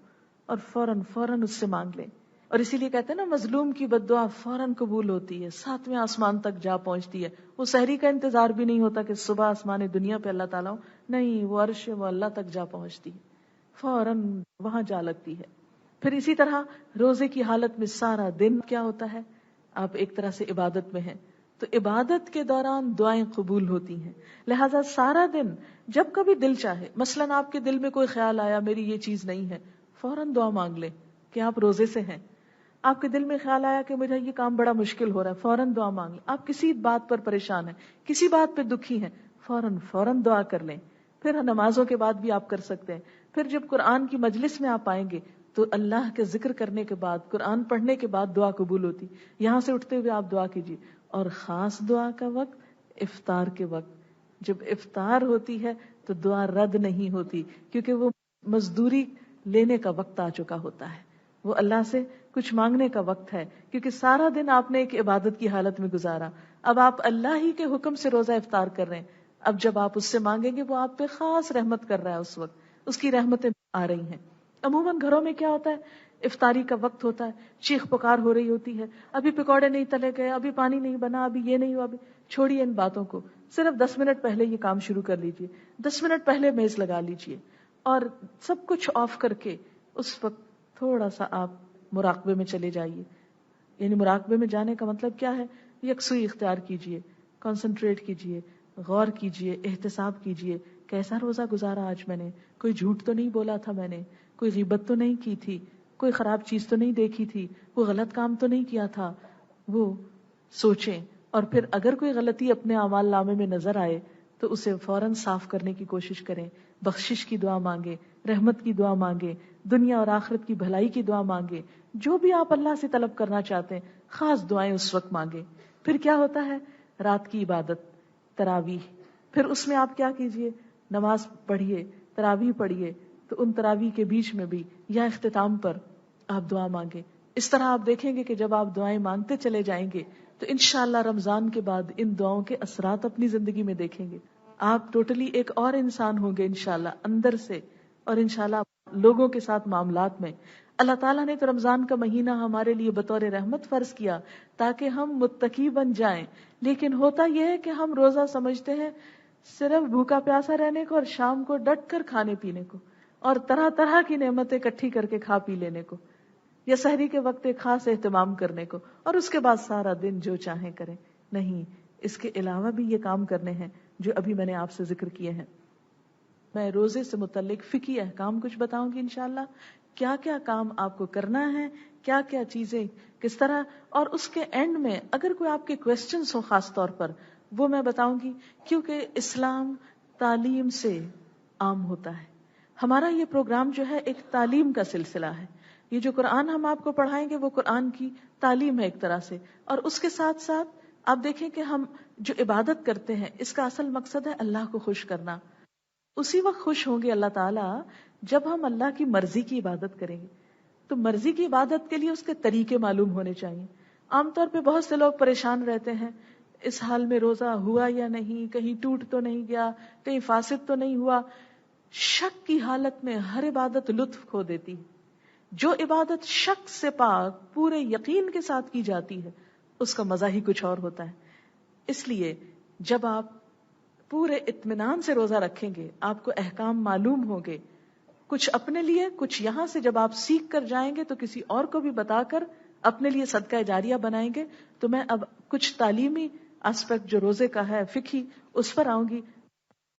اور فوراً اس سے مانگ لیں. اور اسی لیے کہتے ہیں نا مظلوم کی بد دعا فوراً قبول ہوتی ہے، 7ویں آسمان تک جا پہنچتی ہے. وہ سحری کا انتظار بھی نہیں ہوتا کہ صبح آسمان دنیا پہ اللہ تعالیٰ ہو، نہیں، وہ عرش وہ اللہ تک جا پہنچتی ہے، فوراً وہاں جا لگتی ہے. پھر اسی طرح روزے کی حالت میں سارا دن کیا ہوتا ہے؟ آپ ایک طرح سے عبادت میں ہیں، تو عبادت کے دوران دعائیں قبول ہوتی ہیں. لہٰذا سارا دن جب کبھی دل چاہے، مثلاً آپ کے دل میں کوئی خیال آیا میری یہ چیز نہیں ہے، فوراً دعا مانگ لیں کہ آپ روزے سے ہیں. آپ کے دل میں خیال آیا کہ مجھے یہ کام بڑا مشکل ہو رہا ہے، فوراً دعا مانگ لیں. آپ کسی بات پر پریشان ہیں، کسی بات پہ دکھی ہیں، فوراً دعا کر لیں. پھر نمازوں کے بعد بھی آپ کر سکتے ہیں. پھر جب قرآن کی مجلس میں آپ آئیں گے تو اللہ کے ذکر کرنے کے بعد، قرآن پڑھنے کے بعد دعا قبول ہوتی. یہاں سے اٹھتے ہوئے آپ دعا کیجیے. اور خاص دعا کا وقت افطار کے وقت. جب افطار ہوتی ہے تو دعا رد نہیں ہوتی، کیونکہ وہ مزدوری لینے کا وقت آ چکا ہوتا ہے، وہ اللہ سے کچھ مانگنے کا وقت ہے، کیونکہ سارا دن آپ نے ایک عبادت کی حالت میں گزارا. اب آپ اللہ ہی کے حکم سے روزہ افطار کر رہے ہیں. اب جب آپ اس سے مانگیں گے وہ آپ پہ خاص رحمت کر رہا ہے، اس وقت اس کی رحمتیں آ رہی ہیں. عموماً گھروں میں کیا ہوتا ہے، افطاری کا وقت ہوتا ہے، چیخ پکار ہو رہی ہوتی ہے، ابھی پکوڑے نہیں تلے گئے، ابھی پانی نہیں بنا، ابھی یہ نہیں ہوا. ابھی چھوڑیے ان باتوں کو، صرف 10 منٹ پہلے یہ کام شروع کر لیجئے، 10 منٹ پہلے میز لگا لیجئے اور سب کچھ آف کر کے اس وقت تھوڑا سا آپ مراقبے میں چلے جائیے. یعنی مراقبے میں جانے کا مطلب کیا ہے؟ یکسوئی اختیار کیجئے، کنسنٹریٹ کیجئے، غور کیجئے، احتساب کیجئے. کیسا روزہ گزارا آج میں نے؟ کوئی جھوٹ تو نہیں بولا تھا میں نے؟ کوئی غیبت تو نہیں کی تھی؟ کوئی خراب چیز تو نہیں دیکھی تھی؟ کوئی غلط کام تو نہیں کیا تھا؟ وہ سوچیں. اور پھر اگر کوئی غلطی اپنے اعمال نامے میں نظر آئے تو اسے فوراً صاف کرنے کی کوشش کریں. بخشش کی دعا مانگے، رحمت کی دعا مانگے، دنیا اور آخرت کی بھلائی کی دعا مانگے. جو بھی آپ اللہ سے طلب کرنا چاہتے ہیں خاص دعائیں اس وقت مانگے. پھر کیا ہوتا ہے؟ رات کی عبادت، تراویح. پھر اس میں آپ کیا کیجئے؟ نماز پڑھیے، تراویح پڑھیے. تو ان تراویح کے بیچ میں بھی یا اختتام پر آپ دعا مانگے. اس طرح آپ دیکھیں گے کہ جب آپ دعائیں مانگتے چلے جائیں گے تو انشاءاللہ رمضان کے بعد ان دعاؤں کے اثرات اپنی زندگی میں دیکھیں گے. آپ ٹوٹلی ایک اور انسان ہوں گے انشاءاللہ اندر سے، اور انشاءاللہ لوگوں کے ساتھ معاملات میں. اللہ تعالیٰ نے تو رمضان کا مہینہ ہمارے لیے بطور رحمت فرض کیا تاکہ ہم متقی بن جائیں. لیکن ہوتا یہ ہے کہ ہم روزہ سمجھتے ہیں صرف بھوکا پیاسا رہنے کو اور شام کو ڈٹ کر کھانے پینے کو اور طرح طرح کی نعمتیں اکٹھی کر کے کھا پی لینے کو، یا سحری کے وقت ایک خاص اہتمام کرنے کو، اور اس کے بعد سارا دن جو چاہیں کریں. نہیں، اس کے علاوہ بھی یہ کام کرنے ہیں جو ابھی میں نے آپ سے ذکر کیے ہیں. میں روزے سے متعلق فقہی احکام کچھ بتاؤں گی انشاءاللہ، کیا کیا کام آپ کو کرنا ہے، کیا کیا چیزیں کس طرح. اور اس کے اینڈ میں اگر کوئی آپ کے کویسچنز ہو خاص طور پر وہ میں بتاؤں گی، کیونکہ اسلام تعلیم سے عام ہوتا ہے. ہمارا یہ پروگرام جو ہے ایک تعلیم کا سلسلہ ہے. یہ جو قرآن ہم آپ کو پڑھائیں گے وہ قرآن کی تعلیم ہے ایک طرح سے، اور اس کے ساتھ ساتھ آپ دیکھیں کہ ہم جو عبادت کرتے ہیں اس کا اصل مقصد ہے اللہ کو خوش کرنا. اسی وقت خوش ہوں گے اللہ تعالیٰ جب ہم اللہ کی مرضی کی عبادت کریں گے. تو مرضی کی عبادت کے لیے اس کے طریقے معلوم ہونے چاہیے. عام طور پہ بہت سے لوگ پریشان رہتے ہیں اس حال میں روزہ ہوا یا نہیں، کہیں ٹوٹ تو نہیں گیا، کہیں فاسد تو نہیں ہوا. شک کی حالت میں ہر عبادت لطف کھو دیتی ہے. جو عبادت شک سے پاک پورے یقین کے ساتھ کی جاتی ہے اس کا مزہ ہی کچھ اور ہوتا ہے. اس لیے جب آپ پورے اطمینان سے روزہ رکھیں گے، آپ کو احکام معلوم ہوں گے، کچھ اپنے لیے، کچھ یہاں سے جب آپ سیکھ کر جائیں گے تو کسی اور کو بھی بتا کر اپنے لیے صدقہ جاریہ بنائیں گے. تو میں اب کچھ تعلیمی آسپیکٹ جو روزے کا ہے فقہی اس پر آؤں گی.